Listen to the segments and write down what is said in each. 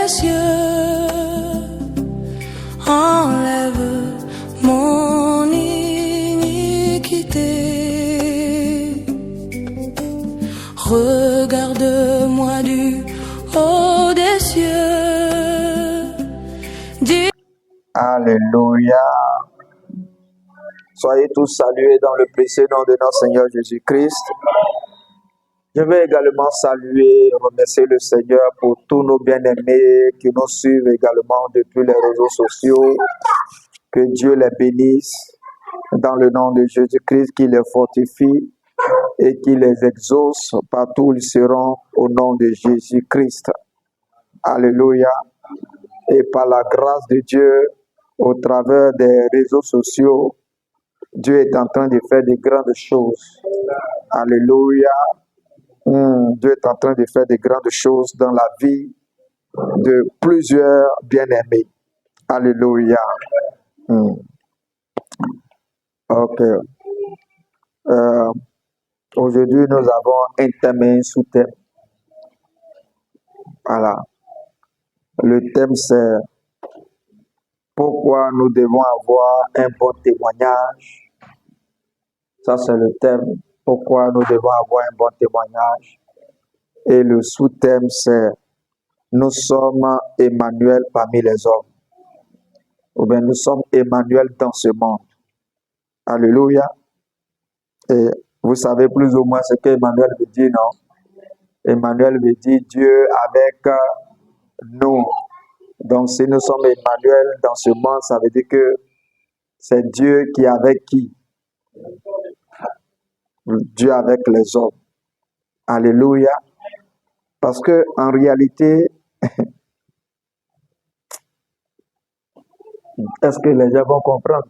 des cieux, enlève mon iniquité. Regarde-moi du haut des cieux. Alléluia. Soyez tous salués dans le précieux nom de notre Seigneur Jésus-Christ. Je veux également saluer et remercier le Seigneur pour tous nos bien-aimés qui nous suivent également depuis les réseaux sociaux. Que Dieu les bénisse dans le nom de Jésus-Christ, qui les fortifie et qui les exauce partout où ils seront au nom de Jésus-Christ. Alléluia. Et par la grâce de Dieu, au travers des réseaux sociaux, Dieu est en train de faire de grandes choses. Alléluia. Dieu est en train de faire de grandes choses dans la vie de plusieurs bien-aimés. Alléluia. Ok. Aujourd'hui, nous avons un thème et un sous-thème. Voilà. Le thème, c'est pourquoi nous devons avoir un bon témoignage. Ça, c'est le thème. Pourquoi nous devons avoir un bon témoignage. Et le sous-thème, c'est nous sommes Emmanuel parmi les hommes. Ou bien nous sommes Emmanuel dans ce monde. Alléluia. Et vous savez plus ou moins ce qu'Emmanuel veut dire, non? Emmanuel veut dire Dieu avec nous. Donc si nous sommes Emmanuel dans ce monde, ça veut dire que c'est Dieu qui est avec qui? Dieu avec les hommes. Alléluia. Parce que en réalité, est-ce que les gens vont comprendre?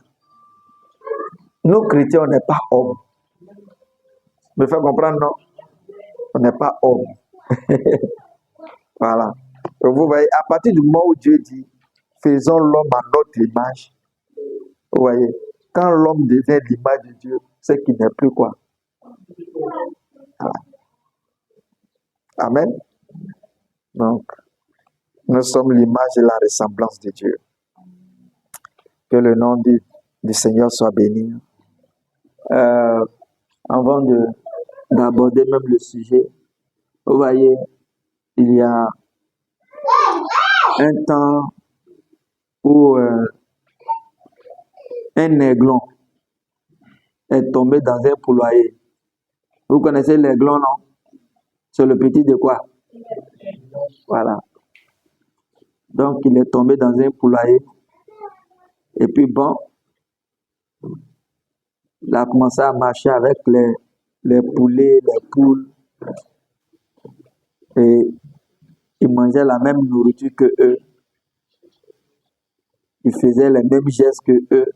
Nous, chrétiens, on n'est pas hommes. Me fait comprendre, non? On n'est pas hommes. Voilà. Donc, vous voyez, à partir du moment où Dieu dit, faisons l'homme à notre image, vous voyez, quand l'homme devient l'image de Dieu, c'est qu'il n'est plus quoi? Voilà. Amen. Donc, nous sommes l'image et la ressemblance de Dieu. Que le nom du Seigneur soit béni. Avant d'aborder même le sujet, vous voyez, il y a un temps où un aiglon est tombé dans un poulailler. Vous connaissez l'aiglon, non? C'est le petit de quoi? Voilà. Donc, il est tombé dans un poulailler. Et puis, bon, il a commencé à marcher avec les poulets, les poules. Et il mangeait la même nourriture que eux. Il faisait les mêmes gestes que eux.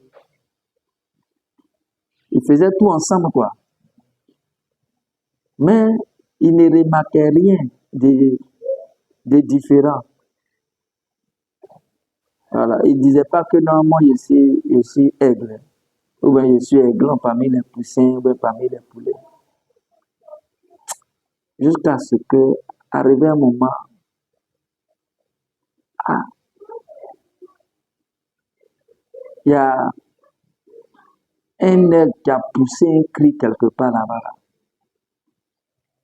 Ils faisaient tout ensemble, quoi. Mais il ne remarquait rien de différent. Voilà. Il ne disait pas que non, moi je suis aigle. Ou bien je suis aiglon parmi les poussins, ou bien parmi les poulets. Jusqu'à ce que, arrivé un moment, il y a un aigle qui a poussé un cri quelque part là-bas, là,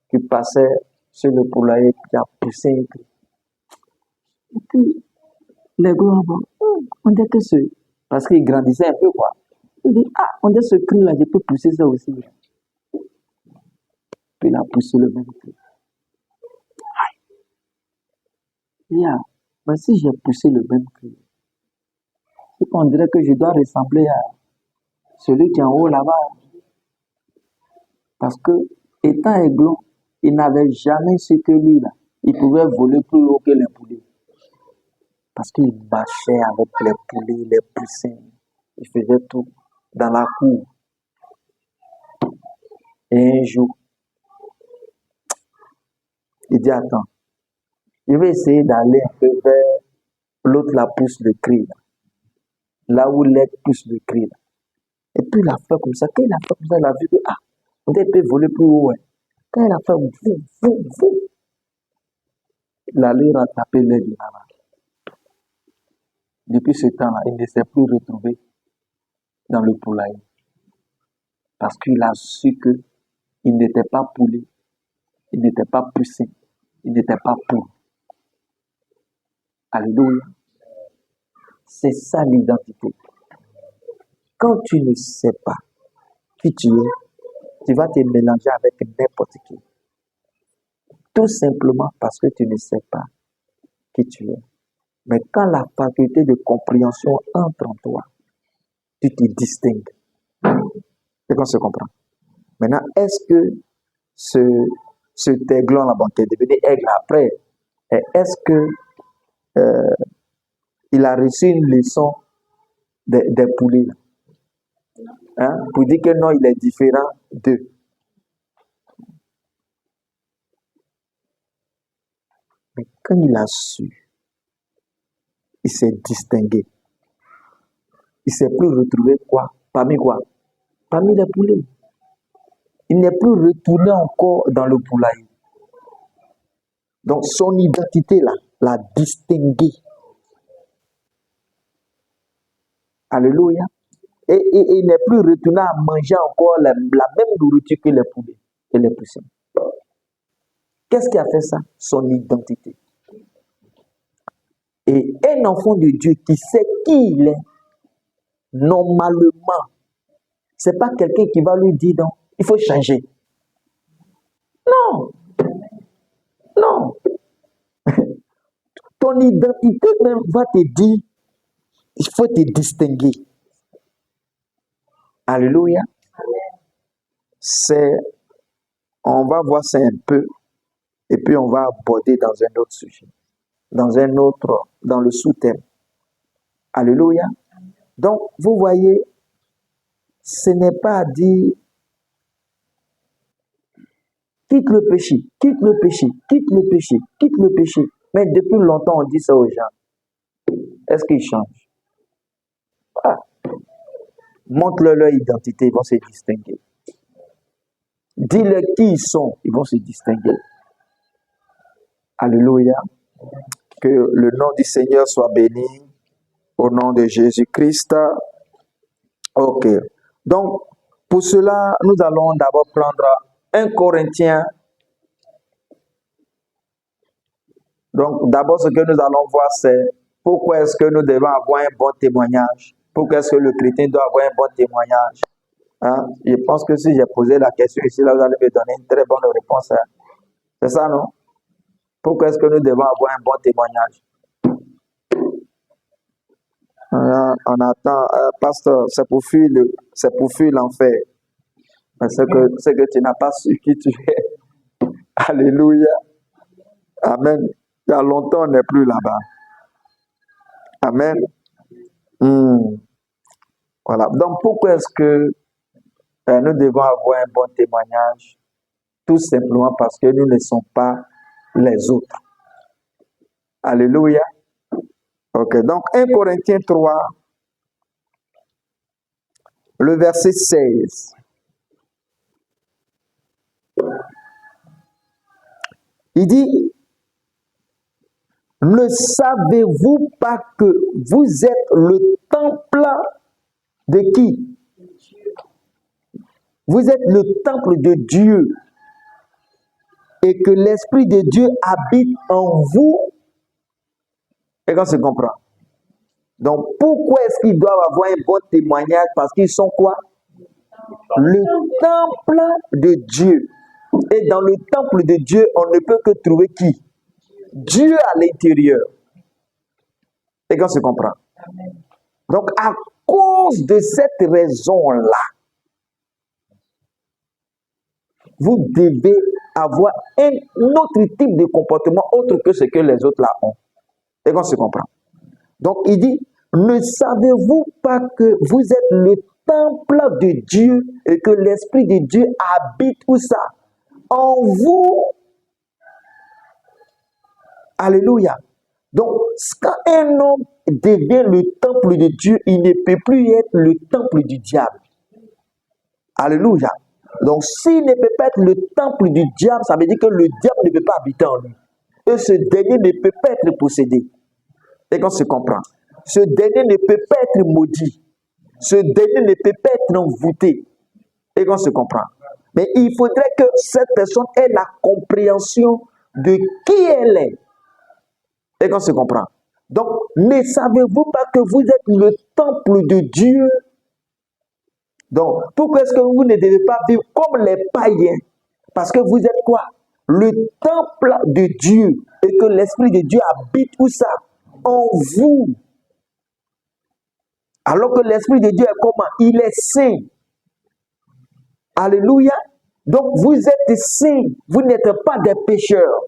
qui passait sur le poulailler, qui a poussé un cri. Et puis, l'aiglon, on dit que ce... Parce qu'il grandissait un peu, quoi. Il dit, on dit ce cri-là, je peux pousser ça aussi. Puis il a poussé le même cri. Mais si j'ai poussé le même cri, on dirait que je dois ressembler à celui qui est en haut là-bas. Parce que, étant aiglon, il n'avait jamais su que lui, là, il pouvait voler plus haut que les poulets. Parce qu'il marchait avec les poulets, les poussins. Il faisait tout dans la cour. Et un jour, il dit, attends, je vais essayer d'aller un peu vers l'autre, la pousse le cri. Là où l'aigle pousse le cri. Et puis il a fait comme ça. Quand il a fait comme ça, il a vu que, on peut voler plus haut. Quand il a fait, il allait rattraper l'aigle là-bas. Depuis ce temps-là, il ne s'est plus retrouvé dans le poulailler. Parce qu'il a su qu'il n'était pas poulet, il n'était pas poussé, il n'était pas poule. Alléluia. C'est ça l'identité. Quand tu ne sais pas qui tu es, tu vas te mélanger avec n'importe qui. Tout simplement parce que tu ne sais pas qui tu es. Mais quand la faculté de compréhension entre en toi, tu te distingues. C'est qu'on se comprend. Maintenant, est-ce que cet aiglon là-bas qui est devenu aigle après, est-ce que il a reçu une leçon des poulets là? Hein? Pour dire que non, il est différent d'eux. Mais quand il a su, il s'est distingué. Il s'est plus retrouvé quoi? Parmi les poulets. Il n'est plus retourné encore dans le poulailler. Donc son identité là, l'a distingué. Alléluia. Et il n'est plus retourné à manger encore la même nourriture que les poulets et les poussins. Qu'est-ce qui a fait ça? Son identité. Et un enfant de Dieu qui sait qui il est, normalement, ce n'est pas quelqu'un qui va lui dire non, il faut changer. Non. Non. Ton identité même va te dire, il faut te distinguer. Alléluia. On va voir ça un peu, et puis on va aborder dans un autre sujet, dans le sous-thème. Alléluia. Donc, vous voyez, ce n'est pas à dire, quitte le péché, quitte le péché, quitte le péché, quitte le péché. Mais depuis longtemps, on dit ça aux gens. Est-ce qu'ils changent? Ah. Montre-leur identité, ils vont se distinguer. Dis-leur qui ils sont, ils vont se distinguer. Alléluia. Que le nom du Seigneur soit béni. Au nom de Jésus-Christ. Ok. Donc, pour cela, nous allons d'abord prendre 1 Corinthiens. Donc, d'abord, ce que nous allons voir, c'est pourquoi est-ce que nous devons avoir un bon témoignage. Pourquoi est-ce que le chrétien doit avoir un bon témoignage? Hein? Je pense que si j'ai posé la question ici, là, vous allez me donner une très bonne réponse. Hein? C'est ça, non? Pourquoi est-ce que nous devons avoir un bon témoignage? On attend, pasteur, c'est pour fuir l'enfer. C'est que tu n'as pas su qui tu es. Alléluia. Amen. Il y a longtemps, on n'est plus là-bas. Amen. Voilà. Donc, pourquoi est-ce que nous devons avoir un bon témoignage? Tout simplement parce que nous ne sommes pas les autres. Alléluia. Ok. Donc, 1 Corinthiens 3, le verset 16. Il dit, ne savez-vous pas que vous êtes le temple de qui? Vous êtes le temple de Dieu et que l'Esprit de Dieu habite en vous. Et quand se comprend? Donc, pourquoi est-ce qu'ils doivent avoir un bon témoignage? Parce qu'ils sont quoi? Le temple de Dieu. Et dans le temple de Dieu, on ne peut que trouver qui? Dieu à l'intérieur. Et quand se comprend? Donc, à cause de cette raison-là, vous devez avoir un autre type de comportement autre que ce que les autres là ont. Et qu'on se comprend. Donc, il dit, ne savez-vous pas que vous êtes le temple de Dieu et que l'Esprit de Dieu habite où ça? En vous. Alléluia. Donc, quand un homme devient le temple de Dieu, il ne peut plus être le temple du diable. Alléluia. Donc, s'il ne peut pas être le temple du diable, ça veut dire que le diable ne peut pas habiter en lui. Et ce dernier ne peut pas être possédé. Et qu'on se comprend. ce dernier ne peut pas être maudit. Ce dernier ne peut pas être envoûté. Et qu'on se comprend. Mais il faudrait que cette personne ait la compréhension de qui elle est. Et qu'on se comprend. Donc, ne savez-vous pas que vous êtes le temple de Dieu? Donc, pourquoi est-ce que vous ne devez pas vivre comme les païens? Parce que vous êtes quoi? Le temple de Dieu. Et que l'Esprit de Dieu habite où ça? En vous. Alors que l'Esprit de Dieu est comment? Il est saint. Alléluia. Donc, vous êtes saints. Vous n'êtes pas des pécheurs.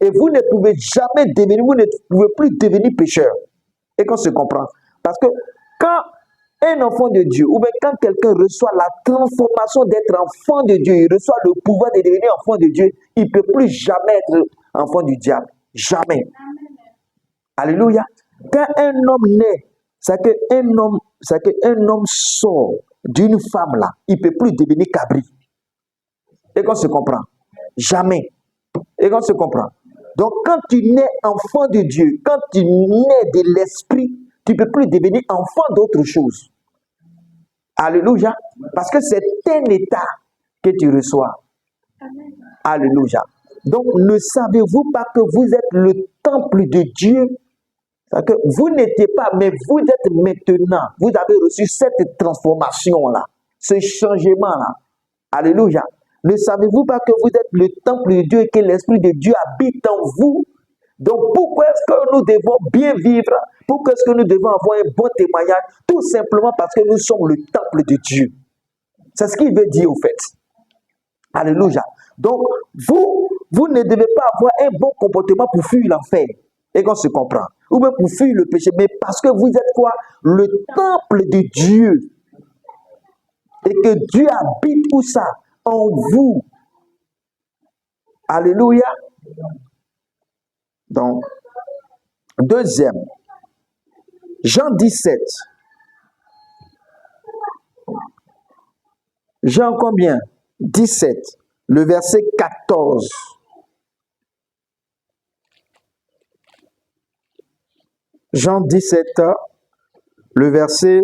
Et vous ne pouvez jamais devenir, vous ne pouvez plus devenir pécheur. Et qu'on se comprend. Parce que quand un enfant de Dieu, ou bien quand quelqu'un reçoit la transformation d'être enfant de Dieu, il reçoit le pouvoir de devenir enfant de Dieu, il ne peut plus jamais être enfant du diable. Jamais. Alléluia. Quand un homme naît, c'est qu'un homme sort d'une femme là, il ne peut plus devenir cabri. Et qu'on se comprend. Jamais. Et qu'on se comprend. Donc, quand tu nais enfant de Dieu, quand tu nais de l'esprit, tu ne peux plus devenir enfant d'autre chose. Alléluia. Parce que c'est un état que tu reçois. Amen. Alléluia. Donc, ne savez-vous pas que vous êtes le temple de Dieu? C'est que vous n'étiez pas, mais vous êtes maintenant. Vous avez reçu cette transformation-là, ce changement-là. Alléluia. Ne savez-vous pas que vous êtes le temple de Dieu et que l'Esprit de Dieu habite en vous? Donc, pourquoi est-ce que nous devons bien vivre? Pourquoi est-ce que nous devons avoir un bon témoignage? Tout simplement parce que nous sommes le temple de Dieu. C'est ce qu'il veut dire au fait. Alléluia. Donc, vous ne devez pas avoir un bon comportement pour fuir l'enfer. Et qu'on se comprend. Ou bien pour fuir le péché. Mais parce que vous êtes quoi? Le temple de Dieu. Et que Dieu habite où ça? En vous. Alléluia. Donc, deuxième, Jean 17. Jean combien? 17, le verset 14. Jean 17, le verset.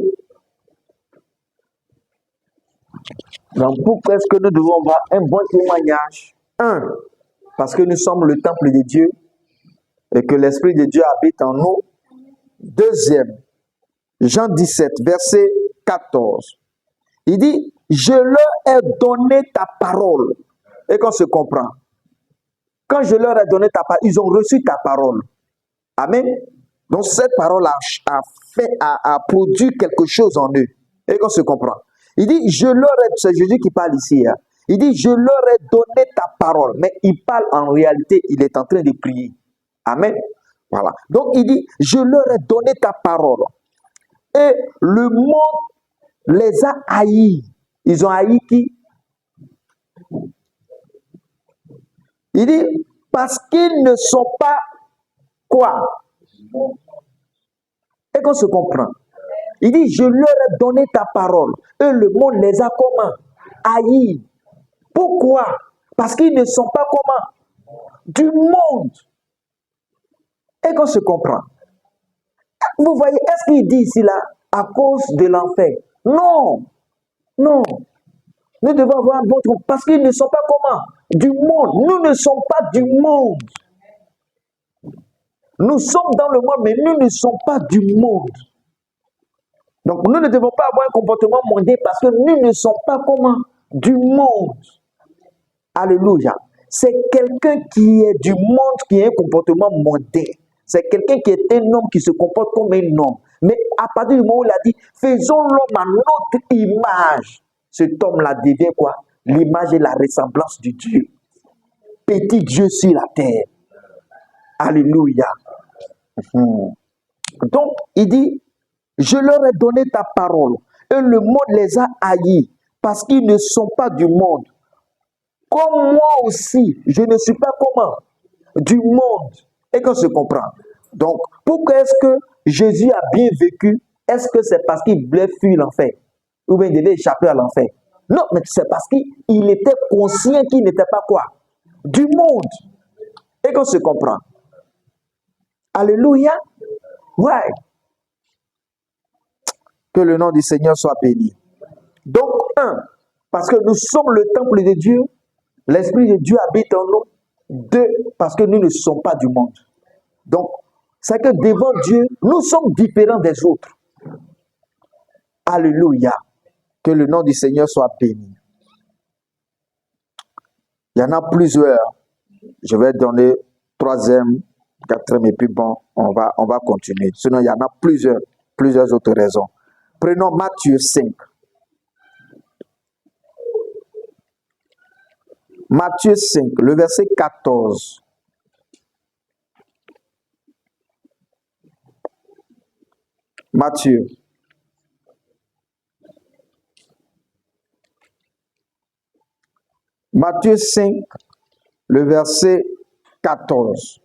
Donc, pourquoi est-ce que nous devons avoir un bon témoignage? Un, parce que nous sommes le temple de Dieu et que l'Esprit de Dieu habite en nous. Deuxième, Jean 17, verset 14. Il dit, je leur ai donné ta parole. Et qu'on se comprend. Quand je leur ai donné ta parole, ils ont reçu ta parole. Amen. Donc, cette parole a produit quelque chose en eux. Et qu'on se comprend. Il dit, c'est Jésus qui parle ici. Hein. Il dit, je leur ai donné ta parole. Mais il parle en réalité, il est en train de prier. Amen. Voilà. Donc, il dit, je leur ai donné ta parole. Et le monde les a haïs. Ils ont haï qui? Il dit, parce qu'ils ne sont pas quoi? Et qu'on se comprend. Il dit, je leur ai donné ta parole. Et le monde les a comment? Haïs. Pourquoi? Parce qu'ils ne sont pas comment? Du monde. Et qu'on se comprend. Vous voyez, est-ce qu'il dit ici là, à cause de l'enfer? Non. Non. Nous devons avoir un bon truc. Parce qu'ils ne sont pas comment? Du monde. Nous ne sommes pas du monde. Nous sommes dans le monde, mais nous ne sommes pas du monde. Donc, nous ne devons pas avoir un comportement mondain parce que nous ne sommes pas comment? Du monde. Alléluia. C'est quelqu'un qui est du monde qui a un comportement mondain. C'est quelqu'un qui est un homme qui se comporte comme un homme. Mais à partir du moment où il a dit, faisons l'homme à notre image, cet homme-là devient quoi? L'image et la ressemblance de Dieu. Petit Dieu sur la terre. Alléluia. Donc, il dit, je leur ai donné ta parole et le monde les a haïs parce qu'ils ne sont pas du monde. Comme moi aussi, je ne suis pas comment? Du monde. Et qu'on se comprend. Donc, pourquoi est-ce que Jésus a bien vécu? Est-ce que c'est parce qu'il voulait fuir l'enfer? Ou bien il devait échapper à l'enfer? Non, mais c'est parce qu'il était conscient qu'il n'était pas quoi? Du monde. Et qu'on se comprend. Alléluia. Ouais. Que le nom du Seigneur soit béni. Donc, parce que nous sommes le temple de Dieu, l'Esprit de Dieu habite en nous. 2, parce que nous ne sommes pas du monde. Donc, c'est que devant Dieu, nous sommes différents des autres. Alléluia. Que le nom du Seigneur soit béni. Il y en a plusieurs. Je vais donner 3e, 4e, et puis bon, on va continuer. Sinon, il y en a plusieurs autres raisons. Prenons Matthieu 5. Matthieu 5, le verset 14. Matthieu. Matthieu 5, le verset 14.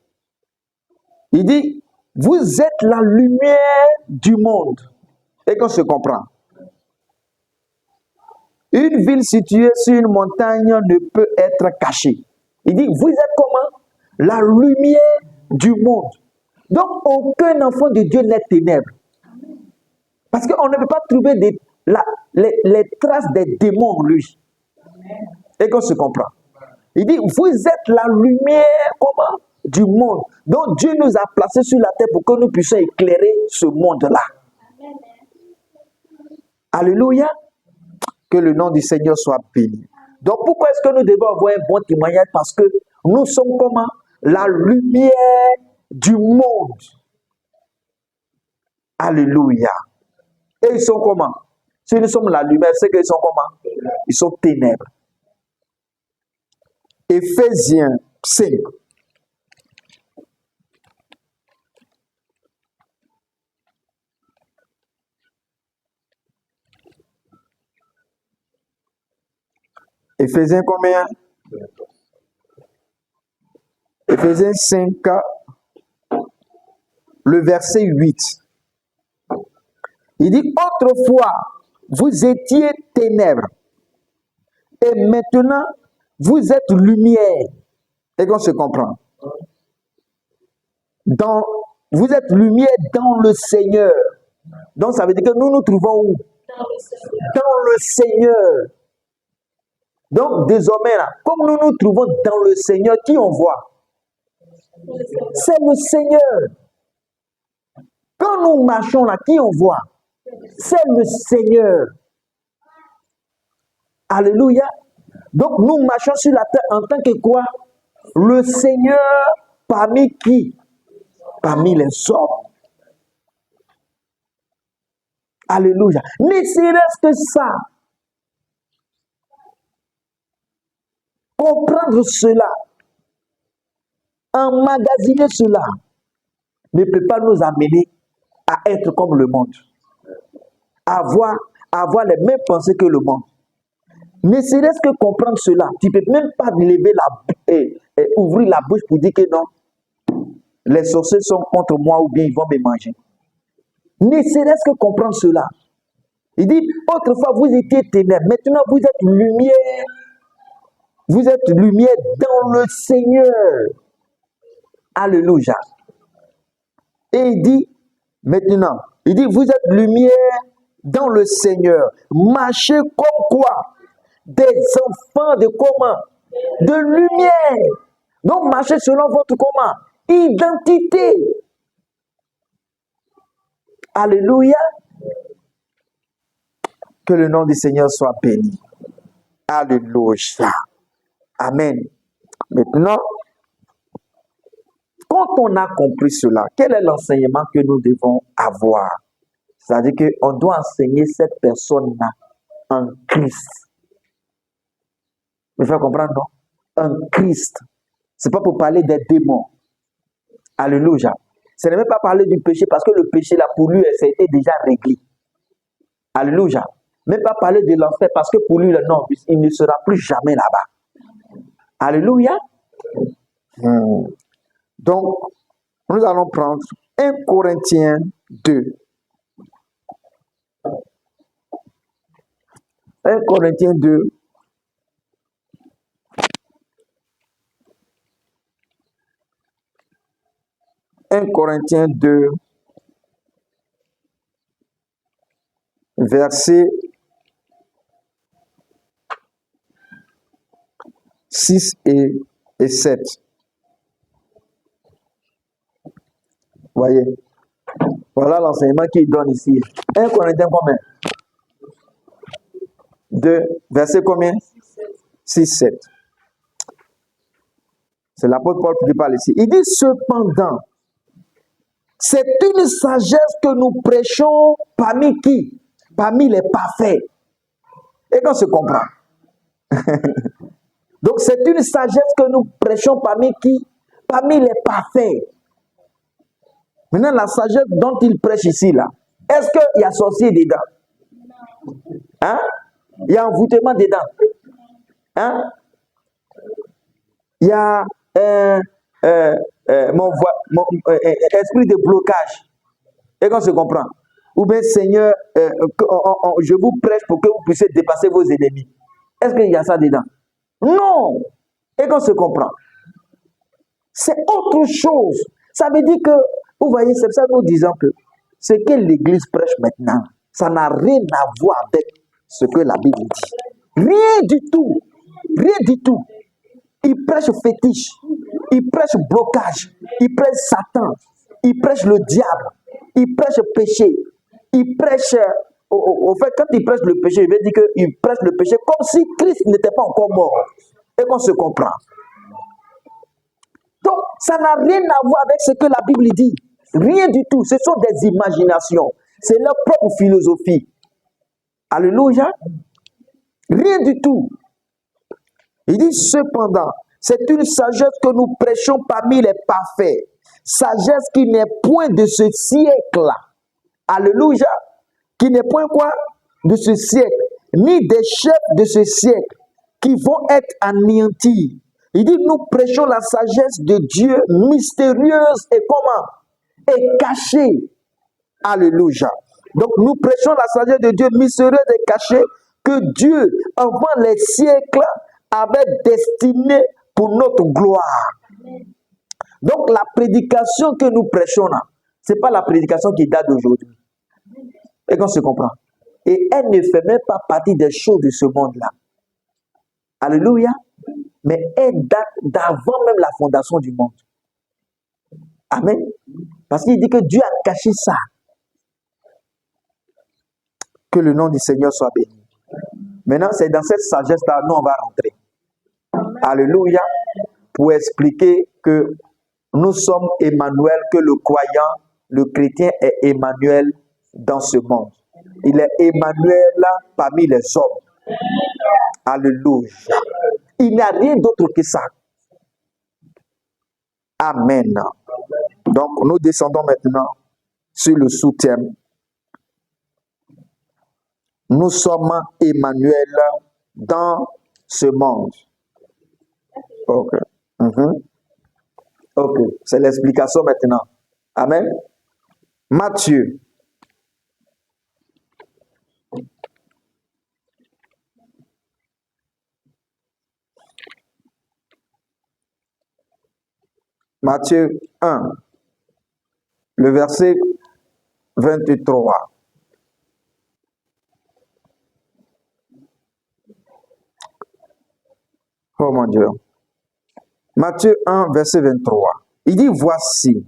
Il dit, vous êtes la lumière du monde. Et qu'on se comprend. Une ville située sur une montagne ne peut être cachée. Il dit, vous êtes comment? La lumière du monde. Donc, aucun enfant de Dieu n'est ténèbres. Parce qu'on ne peut pas trouver les traces des démons en lui. Et qu'on se comprend. Il dit, vous êtes la lumière, comment? Du monde. Donc, Dieu nous a placés sur la terre pour que nous puissions éclairer ce monde-là. Alléluia. Que le nom du Seigneur soit béni. Donc, pourquoi est-ce que nous devons avoir un bon témoignage? Parce que nous sommes comment? La lumière du monde. Alléluia. Et ils sont comment? Si nous sommes la lumière, c'est qu'ils sont comment? Ils sont ténèbres. Éphésiens 5. Éphésiens combien? Éphésiens 5, le verset 8. Il dit, autrefois, vous étiez ténèbres, et maintenant, vous êtes lumière. Et qu'on se comprend. Vous êtes lumière dans le Seigneur. Donc, ça veut dire que nous nous trouvons où? Dans le Seigneur. Donc, désormais, là, comme nous nous trouvons dans le Seigneur, qui on voit? C'est le Seigneur. Quand nous marchons là, qui on voit? C'est le Seigneur. Alléluia. Donc, nous marchons sur la terre en tant que quoi? Le Seigneur parmi qui? Parmi les hommes. Alléluia. Ne serait-ce que ça. Comprendre cela, emmagasiner cela, ne peut pas nous amener à être comme le monde. Avoir les mêmes pensées que le monde. Ne serait-ce que comprendre cela, tu ne peux même pas ouvrir la bouche pour dire que non, les sorciers sont contre moi ou bien ils vont me manger. Ne serait-ce que comprendre cela. Il dit, autrefois vous étiez ténèbres, maintenant vous êtes lumière. Vous êtes lumière dans le Seigneur. Alléluia. Et il dit, maintenant, il dit, vous êtes lumière dans le Seigneur. Marchez comme quoi? Des enfants de comment? De lumière. Donc, marchez selon votre comment? Identité. Alléluia. Que le nom du Seigneur soit béni. Alléluia. Amen. Maintenant, quand on a compris cela, quel est l'enseignement que nous devons avoir? C'est-à-dire qu'on doit enseigner cette personne-là en Christ. Vous faites comprendre, non? En Christ. Ce n'est pas pour parler des démons. Alléluia. Ce n'est même pas parler du péché parce que le péché, là, pour lui, ça a été déjà réglé. Alléluia. Même pas parler de l'enfer parce que pour lui, non, il ne sera plus jamais là-bas. Alléluia. Donc, nous allons prendre 1 Corinthiens 2. 1 Corinthiens 2. « 1 Corinthiens 2, versets 6 et 7. Voyez, voilà l'enseignement qu'il donne ici. 1 Corinthiens combien? 2, verset combien? 6, 7. C'est l'apôtre Paul qui parle ici. Il dit cependant, c'est une sagesse que nous prêchons parmi qui? Parmi les parfaits. Et qu'on se comprend. Donc c'est une sagesse que nous prêchons parmi qui? Parmi les parfaits. Maintenant, la sagesse dont il prêche ici, là, est-ce qu'il y a sorcier dedans? Hein? Il y a envoûtement dedans. Hein? Il y a mon esprit de blocage. Et qu'on se comprend. Ou bien, Seigneur, je vous prêche pour que vous puissiez dépasser vos ennemis. Est-ce qu'il y a ça dedans? Non. Et qu'on se comprend. C'est autre chose. Ça veut dire que, vous voyez, c'est ça que nous disons que ce que l'Église prêche maintenant, ça n'a rien à voir avec ce que la Bible dit. Rien du tout. Rien du tout. Il prêche fétiche. Il prêche blocage. Il prêche Satan. Il prêche le diable. Il prêche péché. Il prêche... Au fait, quand il prêche le péché, il veut dire qu'il prêche le péché comme si Christ n'était pas encore mort. Et qu'on se comprend. Donc, ça n'a rien à voir avec ce que la Bible dit. Rien du tout. Ce sont des imaginations. C'est leur propre philosophie. Alléluia. Rien du tout. Il dit cependant, c'est une sagesse que nous prêchons parmi les parfaits. Sagesse qui n'est point de ce siècle. Alléluia. Qui n'est point quoi? De ce siècle. Ni des chefs de ce siècle qui vont être anéantis. Il dit, nous prêchons la sagesse de Dieu mystérieuse et comment? Et cachée. Alléluia. Donc, nous prêchons la sagesse de Dieu mystérieuse et cachée que Dieu, avant les siècles, avait destinée pour notre gloire. Donc, la prédication que nous prêchons là, ce n'est pas la prédication qui date d'aujourd'hui. Et qu'on se comprend. Et elle ne fait même pas partie des choses de ce monde-là. Alléluia. Mais elle date d'avant même la fondation du monde. Amen. Parce qu'il dit que Dieu a caché ça. Que le nom du Seigneur soit béni. Maintenant, c'est dans cette sagesse-là, nous, on va rentrer. Alléluia. Pour expliquer que nous sommes Emmanuel, que le croyant, le chrétien est Emmanuel dans ce monde. Il est Emmanuel parmi les hommes. Alléluia. Il n'y a rien d'autre que ça. Amen. Donc, nous descendons maintenant sur le sous-thème. Nous sommes Emmanuel dans ce monde. Ok. Ok. C'est l'explication maintenant. Amen. Matthieu. Matthieu 1, le verset 23. Oh mon Dieu. Matthieu 1, verset 23. Il dit, voici,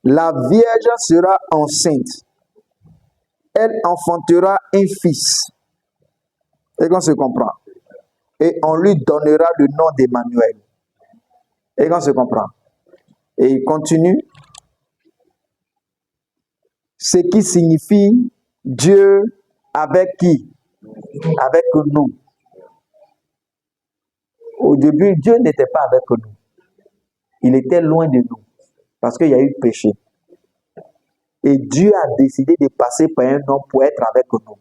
la Vierge sera enceinte. Elle enfantera un fils. Et qu'on se comprend. Et on lui donnera le nom d'Emmanuel. Et qu'on se comprend. Et il continue. Ce qui signifie Dieu avec qui? Avec nous. Au début, Dieu n'était pas avec nous. Il était loin de nous. Parce qu'il y a eu péché. Et Dieu a décidé de passer par un homme pour être avec nous.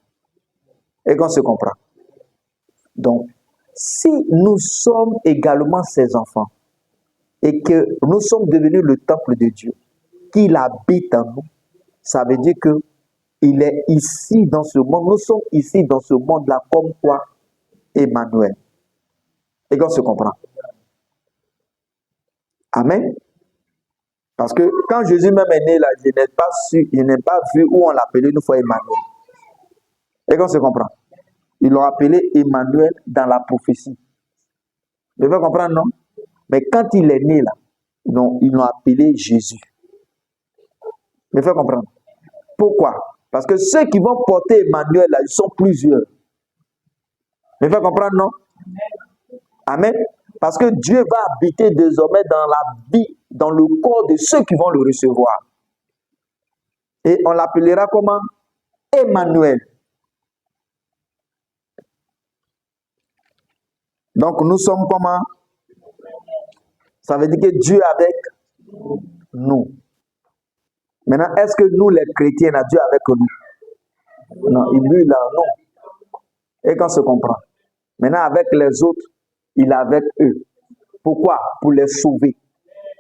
Et qu'on se comprend. Donc, si nous sommes également ses enfants, et que nous sommes devenus le temple de Dieu, qu'il habite en nous, ça veut dire que il est ici dans ce monde. Nous sommes ici dans ce monde-là comme quoi? Emmanuel. Et qu'on se comprend. Amen. Parce que quand Jésus même est né là, je n'ai pas vu où on l'appelait une fois Emmanuel. Et qu'on se comprend. Ils l'ont appelé Emmanuel dans la prophétie. Vous devez comprendre, non? Mais quand il est né là, ils l'ont appelé Jésus. Vous devez comprendre. Pourquoi? Parce que ceux qui vont porter Emmanuel là, ils sont plusieurs. Vous devez comprendre, non? Amen. Parce que Dieu va habiter désormais dans la vie, dans le corps de ceux qui vont le recevoir. Et on l'appellera comment? Emmanuel. Donc nous sommes comment? Ça veut dire que Dieu est avec nous. Maintenant, est-ce que nous les chrétiens, Dieu est avec nous? Non, lui là, non. Et qu'on se comprend. Maintenant, avec les autres, il est avec eux. Pourquoi? Pour les sauver.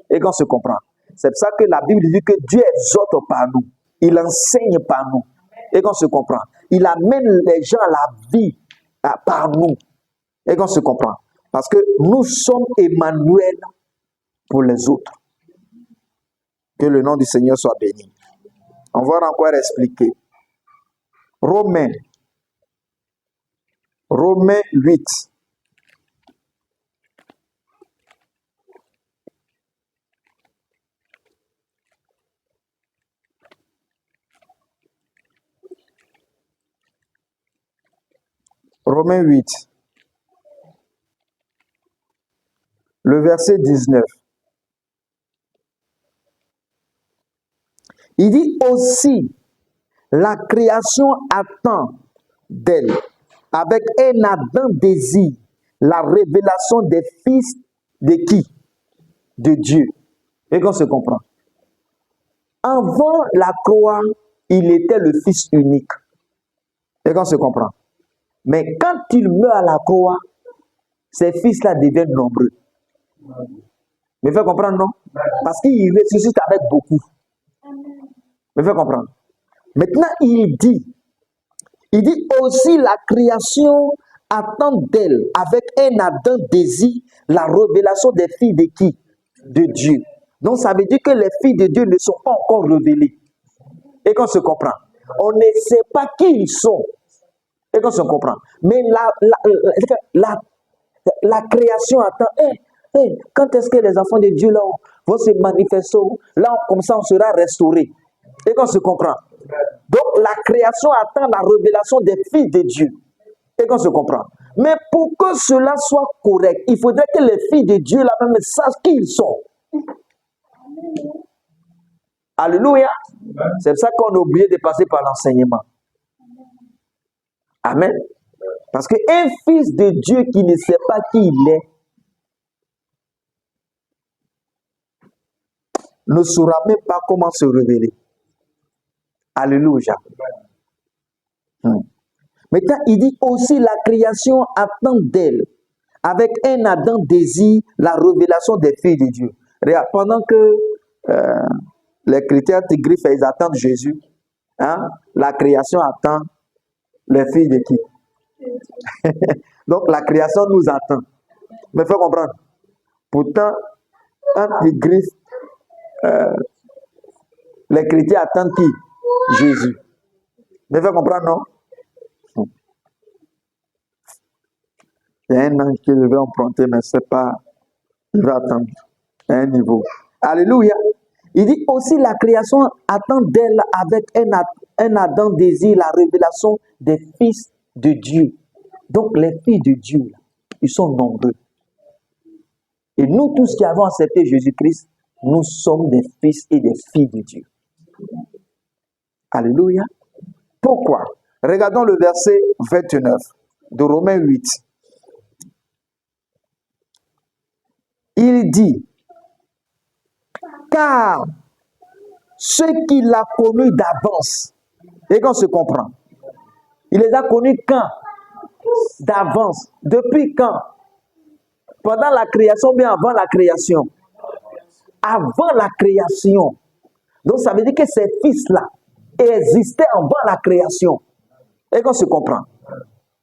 Et qu'on se comprend. C'est pour ça que la Bible dit que Dieu exhorte par nous. Il enseigne par nous. Et qu'on se comprend. Il amène les gens à la vie par nous. Et qu'on se comprend. Parce que nous sommes Emmanuel pour les autres. Que le nom du Seigneur soit béni. On va encore expliquer. Romains 8. Romains 8. Le verset 19. Il dit aussi, la création attend d'elle, avec un ardent désir, la révélation des fils de qui? De Dieu. Et qu'on se comprend. Avant la croix, il était le fils unique. Et qu'on se comprend. Mais quand il meurt à la croix, ces fils-là deviennent nombreux. Me fait comprendre, non? Parce qu'il ressuscite avec beaucoup. Me fait comprendre. Maintenant, il dit aussi la création attend d'elle avec un ardent désir la révélation des filles de qui? De Dieu. Donc ça veut dire que les filles de Dieu ne sont pas encore révélées. Et qu'on se comprend. On ne sait pas qui ils sont. Et qu'on se comprend. Mais la création attend. Quand est-ce que les enfants de Dieu là vont se manifester? Là, comme ça, on sera restauré. Et qu'on se comprend. Donc, la création attend la révélation des filles de Dieu. Et qu'on se comprend. Mais pour que cela soit correct, il faudrait que les filles de Dieu là-même sachent qui ils sont. Alléluia. C'est pour ça qu'on a oublié de passer par l'enseignement. Amen. Parce qu'un fils de Dieu qui ne sait pas qui il est, ne saura même pas comment se révéler. Alléluia. Maintenant, il dit aussi la création attend d'elle, avec un ardent désir, la révélation des filles de Dieu. Regarde, pendant que les chrétiens tigriffes, ils attendent Jésus, hein, la création attend les filles de qui? Donc, la création nous attend. Mais il faut comprendre. Pourtant, un tigriffe, les chrétiens attendent qui? Jésus. Mais il faut comprendre, non? Il y a un ange qui devait emprunter, mais ce n'est pas. Il va attendre à un niveau. Alléluia. Il dit aussi la création attend d'elle avec un ardent désir, la révélation des fils de Dieu. Donc les filles de Dieu, ils sont nombreux. Et nous tous qui avons accepté Jésus-Christ, nous sommes des fils et des filles de Dieu. Alléluia. Pourquoi? Regardons le verset 29 de Romains 8. Il dit, car ceux qu'il a connus d'avance, et qu'on se comprend, il les a connus quand? D'avance. Depuis quand? Pendant la création, bien avant la création. Avant la création. Donc ça veut dire que ces fils-là existaient avant la création. Et qu'on se comprend.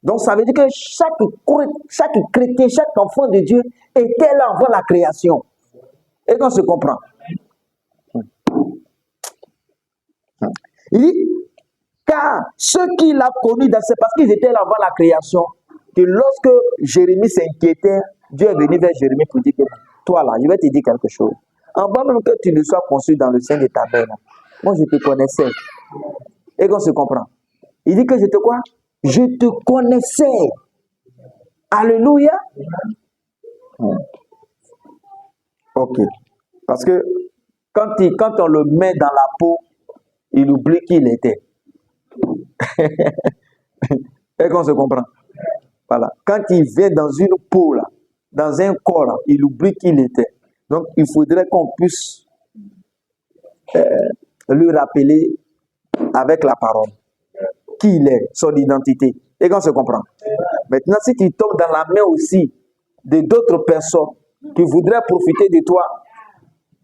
Donc ça veut dire que chaque chrétien, chaque enfant de Dieu était là avant la création. Et qu'on se comprend. Il dit, Car ceux qu'il a connus, c'est parce qu'ils étaient là avant la création, que lorsque Jérémie s'inquiétait, Dieu est venu vers Jérémie pour dire que toi là, je vais te dire quelque chose. Avant même que tu ne sois conçu dans le sein de ta mère, moi je te connaissais. Et qu'on se comprend. Il dit que je te quoi? Je te connaissais. Alléluia. Ok. Parce que quand on le met dans la peau, il oublie qui il était. Et qu'on se comprend. Voilà. Quand il vient dans une peau, là, dans un corps, là, il oublie qui il était. Donc, il faudrait qu'on puisse lui rappeler avec la parole qui il est, son identité. Et qu'on se comprend. Maintenant, si tu tombes dans la main aussi de d'autres personnes qui voudraient profiter de toi,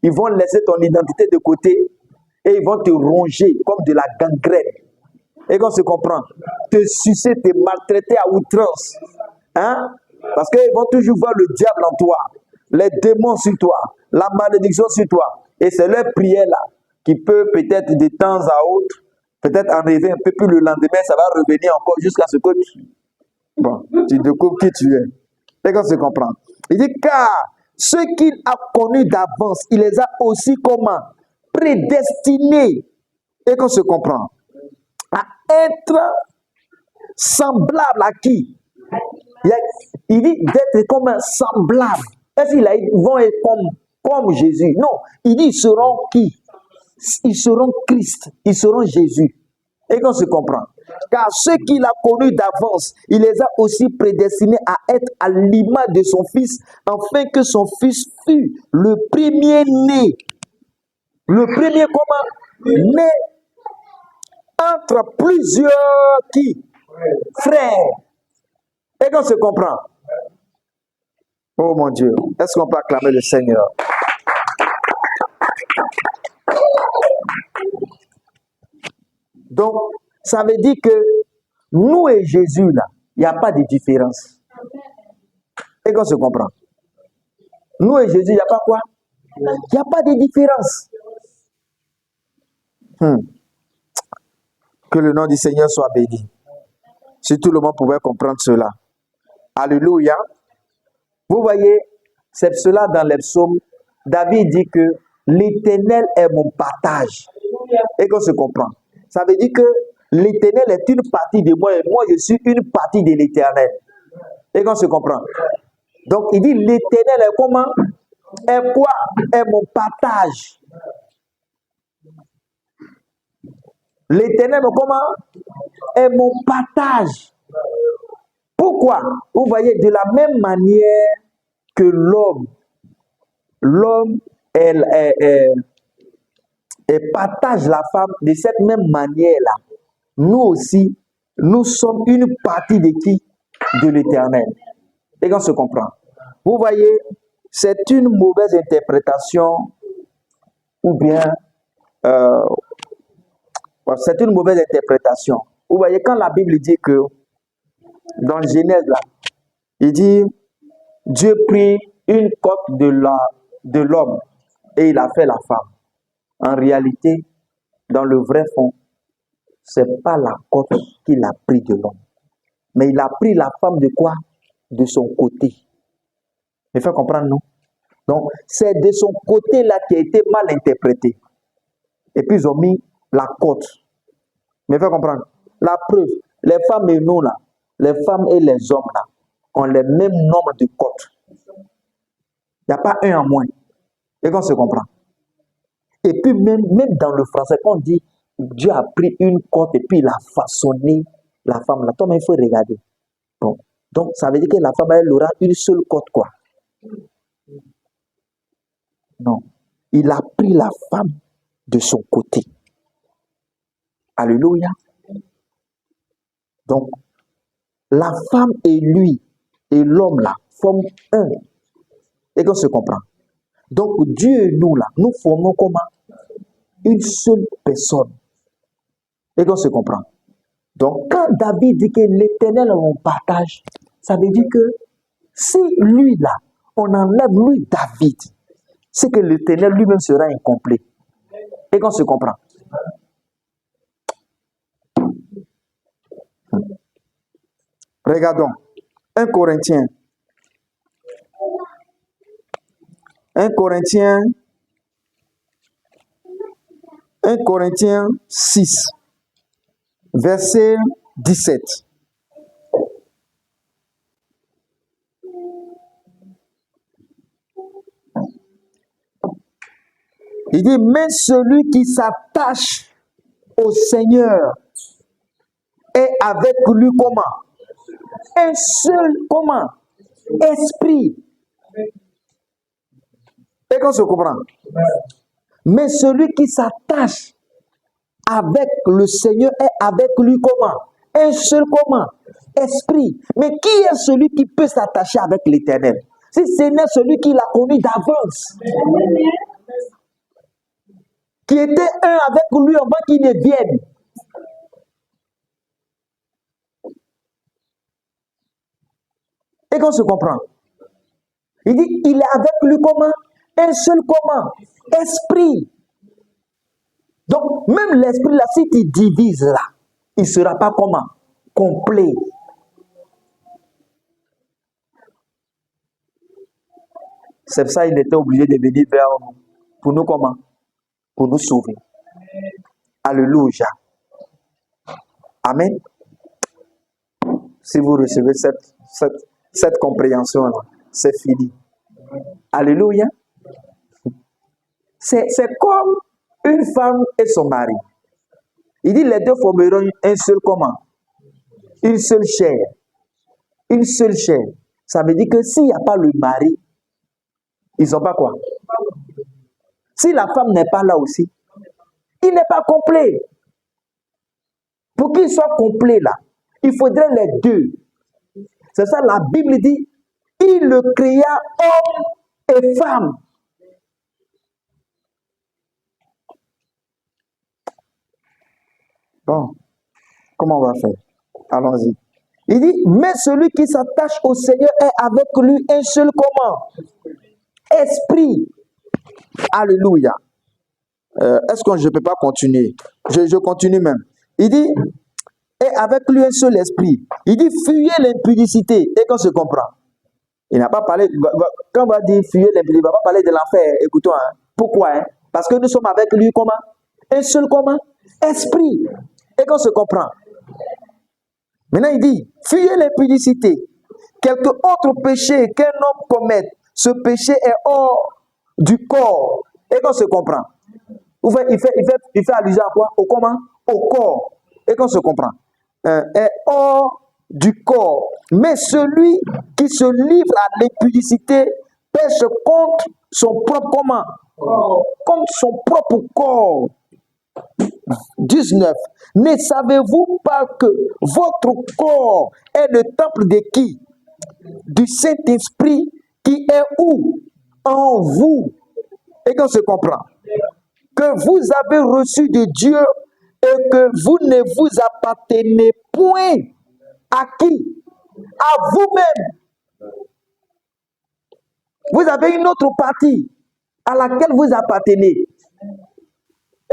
ils vont laisser ton identité de côté et ils vont te ronger comme de la gangrène. Et qu'on se comprend. Te sucer, te maltraiter à outrance. Hein? Parce qu'ils vont toujours voir le diable en toi, les démons sur toi, la malédiction sur toi. Et c'est leur prière là qui peut peut-être de temps à autre, peut-être arriver un peu plus le lendemain, ça va revenir encore jusqu'à ce que tu découvres qui tu es. Et qu'on se comprend. Il dit car ceux qu'il a connus d'avance, il les a aussi comment? Prédestinés. Et qu'on se comprend. À être semblable à qui? Il dit d'être comme un semblable. Est-ce qu'ils vont être comme Jésus? Non. Il dit ils seront qui? Ils seront Christ. Ils seront Jésus. Et qu'on se comprend. Car ceux qu'il a connus d'avance, il les a aussi prédestinés à être à l'image de son Fils, afin que son Fils fût le premier-né. Le premier comment? Né entre plusieurs qui? Frères. Et qu'on se comprend. Oh mon Dieu. Est-ce qu'on peut acclamer le Seigneur? Donc, ça veut dire que nous et Jésus, là, il n'y a pas de différence. Et qu'on se comprend. Nous et Jésus, il n'y a pas quoi? Il n'y a pas de différence. Que le nom du Seigneur soit béni. Si tout le monde pouvait comprendre cela. Alléluia. Vous voyez, c'est cela dans les psaumes. David dit que l'Éternel est mon partage. Et qu'on se comprend. Ça veut dire que l'Éternel est une partie de moi et moi je suis une partie de l'Éternel. Et qu'on se comprend. Donc il dit l'Éternel est comment? Est quoi? Est mon partage. L'Éternel comment? Est mon partage. Pourquoi? Vous voyez, de la même manière que l'homme partage la femme, de cette même manière-là, nous aussi, nous sommes une partie de qui? De l'Éternel. Et qu'on se comprend. Vous voyez, c'est une mauvaise interprétation ou bien c'est une mauvaise interprétation. Vous voyez, quand la Bible dit que dans Genèse, là, il dit Dieu prit une côte de l'homme et il a fait la femme. En réalité, dans le vrai fond, ce n'est pas la côte qu'il a pris de l'homme. Mais il a pris la femme de quoi? De son côté. Il faut comprendre, non? Donc, c'est de son côté-là qui a été mal interprété. Et puis, ils ont mis la côte. Mais il faut comprendre. La preuve, les femmes et nous, là, les femmes et les hommes, là, ont le même nombre de côtes. Il n'y a pas un en moins. Et qu'on se comprend. Et puis, même dans le français, quand on dit Dieu a pris une côte et puis il a façonné la femme, là, toi, il faut regarder. Bon. Donc, ça veut dire que la femme, elle aura une seule côte, quoi. Non. Il a pris la femme de son côté. Alléluia. Donc, la femme et lui, et l'homme là, forment un. Et qu'on se comprend. Donc, Dieu et nous là, nous formons comment? Une seule personne. Et qu'on se comprend. Donc, quand David dit que l'Éternel est mon partage, ça veut dire que si lui là, on enlève lui David, c'est que l'Éternel lui-même sera incomplet. Et qu'on se comprend. Regardons. 1 Corinthiens. 1 Corinthiens 6, verset 17. Il dit, mais celui qui s'attache au Seigneur est avec lui comment? Un seul comment? Esprit. Et qu'on se comprend? Mais celui qui s'attache avec le Seigneur est avec lui comment? Un seul comment? Esprit. Mais qui est celui qui peut s'attacher avec l'Éternel? Si ce n'est celui qui l'a connu d'avance, qui était un avec lui avant qu'il ne vienne. Et qu'on se comprend? Il dit, il est avec lui comment? Un seul comment? Esprit. Donc, même l'esprit là, si tu divises là, il ne sera pas comment? Complet. C'est pour ça qu'il était obligé de venir vers nous. Pour nous comment? Pour nous sauver. Alléluia. Amen. Si vous recevez cette compréhension-là, c'est fini. Alléluia. C'est comme une femme et son mari. Il dit les deux formeront un seul comment? Une seule chair. Une seule chair. Ça veut dire que s'il n'y a pas le mari, ils n'ont pas quoi? Si la femme n'est pas là aussi, il n'est pas complet. Pour qu'il soit complet là, il faudrait les deux. C'est ça la Bible dit, il le créa homme et femme. Bon, comment on va faire? Allons-y. Il dit, mais celui qui s'attache au Seigneur est avec lui un seul comment? Esprit. Alléluia. Est-ce que je ne peux pas continuer? Je continue même. Il dit, et avec lui un seul esprit. Il dit, fuyez l'impudicité. Et qu'on se comprend. Il n'a pas parlé, quand on va dire fuyez l'impudicité, il ne va pas parler de l'enfer. Écoutons, hein. Pourquoi? Parce que nous sommes avec lui comment? Un seul comment? Esprit. Et qu'on se comprend. Maintenant, il dit, fuyez l'impudicité. Quelque autre péché qu'un homme commette, ce péché est hors du corps. Et qu'on se comprend. Il fait allusion à quoi? Au comment? Au corps. Et qu'on se comprend. Est hors du corps. Mais celui qui se livre à l'impudicité pêche contre son propre comment? Contre son propre corps. 19. Ne savez-vous pas que votre corps est le temple de qui? Du Saint-Esprit qui est où? En vous. Et qu'on se comprend. Que vous avez reçu de Dieu et que vous ne vous appartenez point à qui? À vous-même. Vous avez une autre partie à laquelle vous appartenez.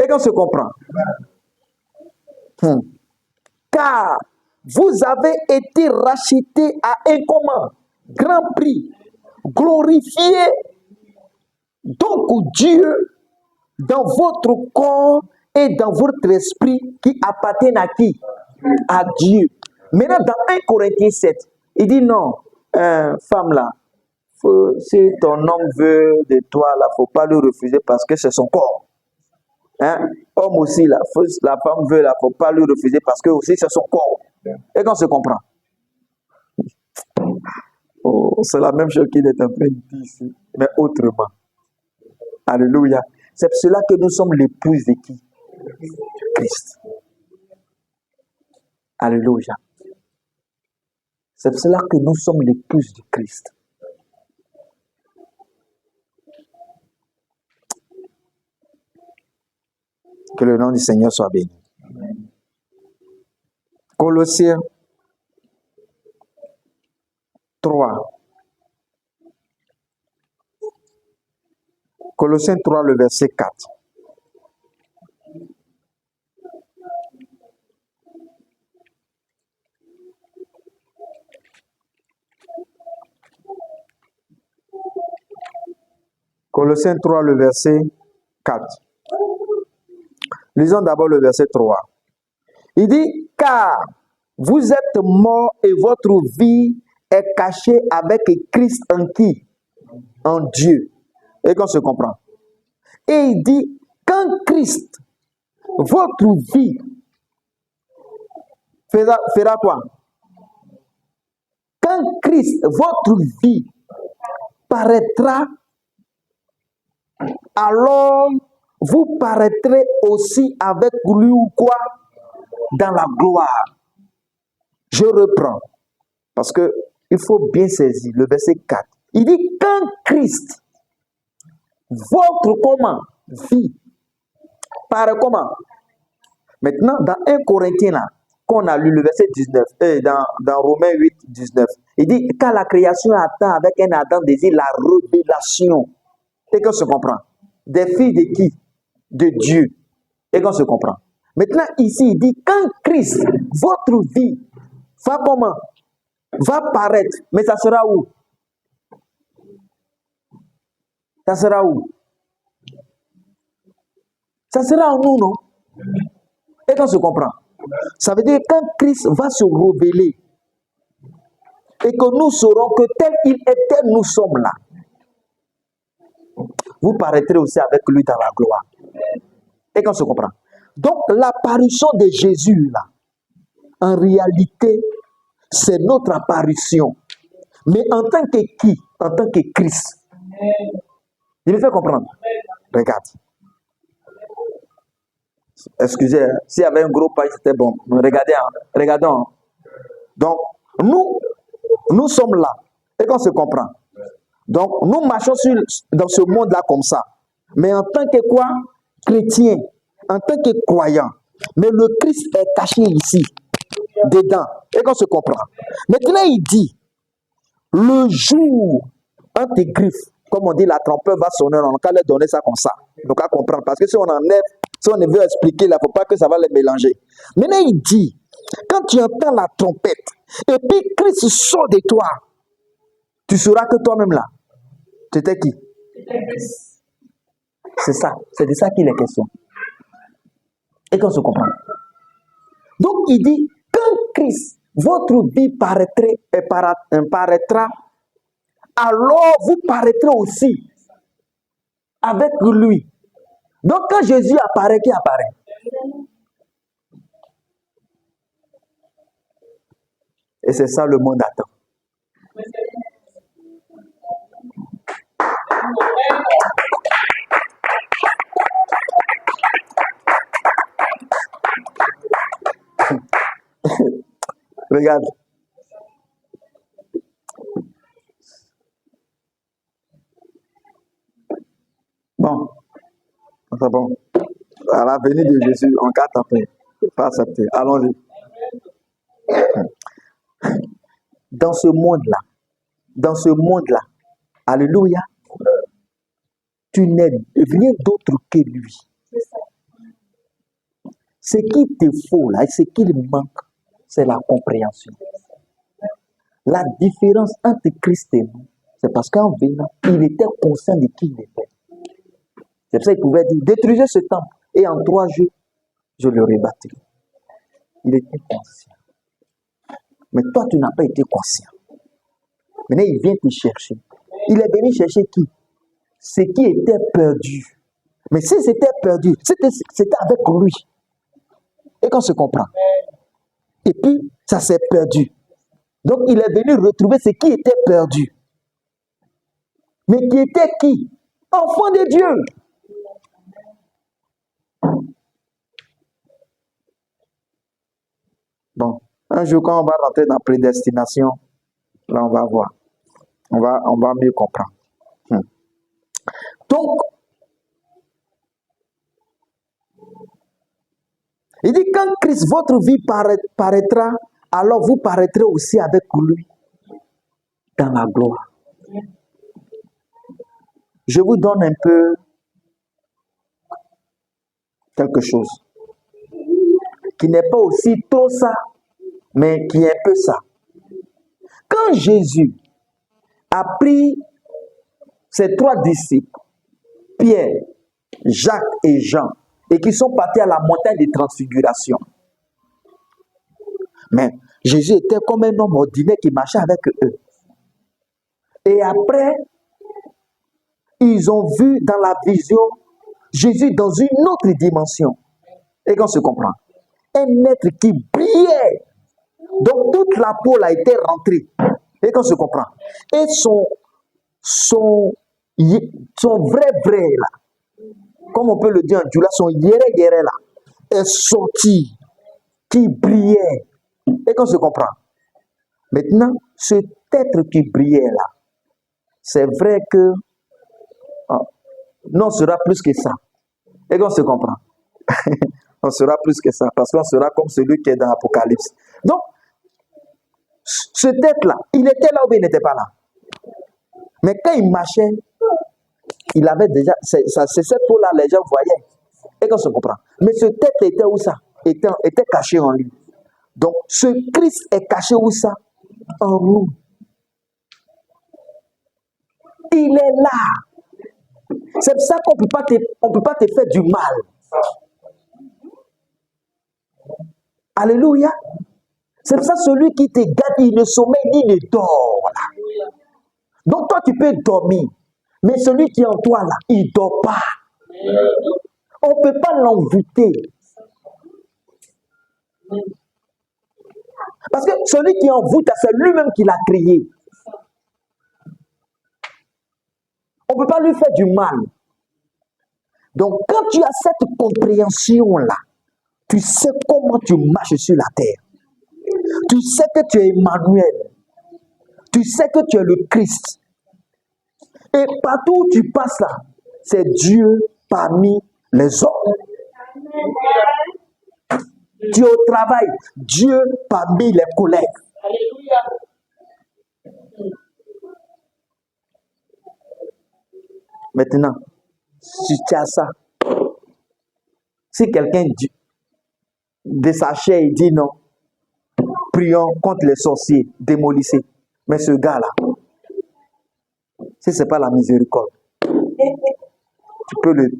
Et qu'on se comprend. Car vous avez été rachetés à un comment? Grand prix. Glorifié. Donc Dieu dans votre corps et dans votre esprit qui appartiennent à qui? À Dieu. Maintenant, dans 1 Corinthiens 7, il dit non, femme là, si ton homme veut de toi, là, il ne faut pas le refuser parce que c'est son corps. Hein? Homme aussi, là, la femme veut, là, il ne faut pas le refuser parce que aussi c'est son corps. Et qu'on se comprend. Oh, c'est la même chose qu'il est en train de dire ici, mais autrement. Alléluia. C'est pour cela que nous sommes l'épouse de qui? Christ. Alléluia. C'est pour cela que nous sommes l'épouse de Christ. Que le nom du Seigneur soit béni. Colossiens 3. Colossiens 3, le verset 4. Colossiens 3, le verset 4. Lisons d'abord le verset 3. Il dit, car vous êtes morts et votre vie est cachée avec Christ en qui? En Dieu. Et qu'on se comprend. Et il dit, quand Christ, votre vie, fera quoi? Quand Christ, votre vie, paraîtra, alors vous paraîtrez aussi avec lui ou quoi? Dans la gloire. Je reprends. Parce que il faut bien saisir le verset 4. Il dit, quand Christ, votre comment? Vie. Paraît comment? Maintenant, dans 1 Corinthiens, là, qu'on a lu le verset 19, dans Romains 8, 19, il dit, quand la création attend avec un ardent désir la révélation. Et qu'on se comprend. Des filles de qui? De Dieu. Et qu'on se comprend. Maintenant, ici, il dit, quand Christ, votre vie, va comment? Va paraître. Mais ça sera où? Ça sera où? Ça sera en nous, non? Et qu'on se comprend. Ça veut dire que quand Christ va se révéler et que nous saurons que tel il était, nous sommes là. Vous paraîtrez aussi avec lui dans la gloire. Et qu'on se comprend. Donc, l'apparition de Jésus, là, en réalité, c'est notre apparition. Mais en tant que qui? En tant que Christ. Il me fait comprendre. Regarde. Excusez, s'il y avait un gros paille, c'était bon. Regardez, regardons. Donc, nous sommes là. Et qu'on se comprend. Donc, nous marchons dans ce monde-là comme ça. Mais en tant que quoi? Chrétien. En tant que croyant. Mais le Christ est caché ici. Dedans. Et qu'on se comprend. Maintenant, il dit, le jour, un tes griffes, comme on dit, la trompeur va sonner. On va leur donner ça comme ça. Donc, à comprendre. Parce que si on enlève, si on veut expliquer, il ne faut pas que ça va les mélanger. Maintenant, il dit, quand tu entends la trompette, et puis Christ sort de toi, tu sauras que toi-même là, tu étais qui? C'est ça. C'est de ça qu'il est question. Et qu'on se comprend. Donc, il dit, quand Christ, votre vie paraîtra, alors vous paraîtrez aussi avec lui. Donc, quand Jésus apparaît, qui apparaît? Et c'est ça le monde attend. Regarde. Bon. C'est bon. À la venue de Jésus, en 4 après. Pas accepté. Allons-y. Dans ce monde-là, alléluia, tu n'es rien d'autre que lui. Ce qui te faut là, et ce qui manque, c'est la compréhension. La différence entre Christ et nous, c'est parce qu'en venant, il était conscient de qui il était. C'est pour ça qu'il pouvait dire, détruisez ce temple, et en 3 jours, je le rebâtirai. Il était conscient. Mais toi, tu n'as pas été conscient. Maintenant, il vient te chercher. Il est venu chercher qui? Ce qui était perdu. Mais si c'était perdu, c'était avec lui. Et qu'on se comprend. Et puis, ça s'est perdu. Donc, il est venu retrouver ce qui était perdu. Mais qui était qui? Enfant de Dieu. Bon, un jour, quand on va rentrer dans la prédestination, là, on va voir. On va mieux comprendre. Donc, il dit, quand Christ, votre vie paraîtra, alors vous paraîtrez aussi avec lui dans la gloire. Je vous donne un peu quelque chose qui n'est pas aussi trop ça, mais qui est un peu ça. Quand Jésus a pris ses 3 disciples Pierre, Jacques et Jean, et qui sont partis à la montagne de transfiguration. Mais Jésus était comme un homme ordinaire qui marchait avec eux. Et après, ils ont vu dans la vision Jésus dans une autre dimension. Et qu'on se comprend. Un être qui brillait. Donc toute la peau a été rentrée. Et qu'on se comprend. Et son vrai là, comme on peut le dire en Djoula, son yéré là, est sorti, qui brillait. Et qu'on se comprend. Maintenant, cet être qui brillait là, c'est vrai que non, on sera plus que ça. Et qu'on se comprend. On sera plus que ça, parce qu'on sera comme celui qui est dans l'Apocalypse. Donc, cet être-là, il était là ou il n'était pas là. Mais quand il marchait, il avait déjà, c'est cette peau-là, les gens voyaient. Et qu'on se comprend. Mais ce tête était où ça? Était caché en lui. Donc, ce Christ est caché où ça? En nous. Il est là. C'est pour ça qu'on ne peut pas te faire du mal. Alléluia. C'est pour ça celui qui te garde, il ne sommeille ni ne dort. Là. Donc toi, tu peux dormir. Mais celui qui est en toi, là, il ne dort pas. On ne peut pas l'envoûter. Parce que celui qui envoûte, c'est lui-même qui l'a créé. On ne peut pas lui faire du mal. Donc, quand tu as cette compréhension-là, tu sais comment tu marches sur la terre. Tu sais que tu es Emmanuel. Tu sais que tu es le Christ. Et partout où tu passes là, c'est Dieu parmi les hommes. Tu es au travail, Dieu parmi les collègues. Maintenant, si tu as ça, si quelqu'un de sa chair dit non, prions contre les sorciers, démolissez. Mais ce gars-là, si ce n'est pas la miséricorde, tu peux le...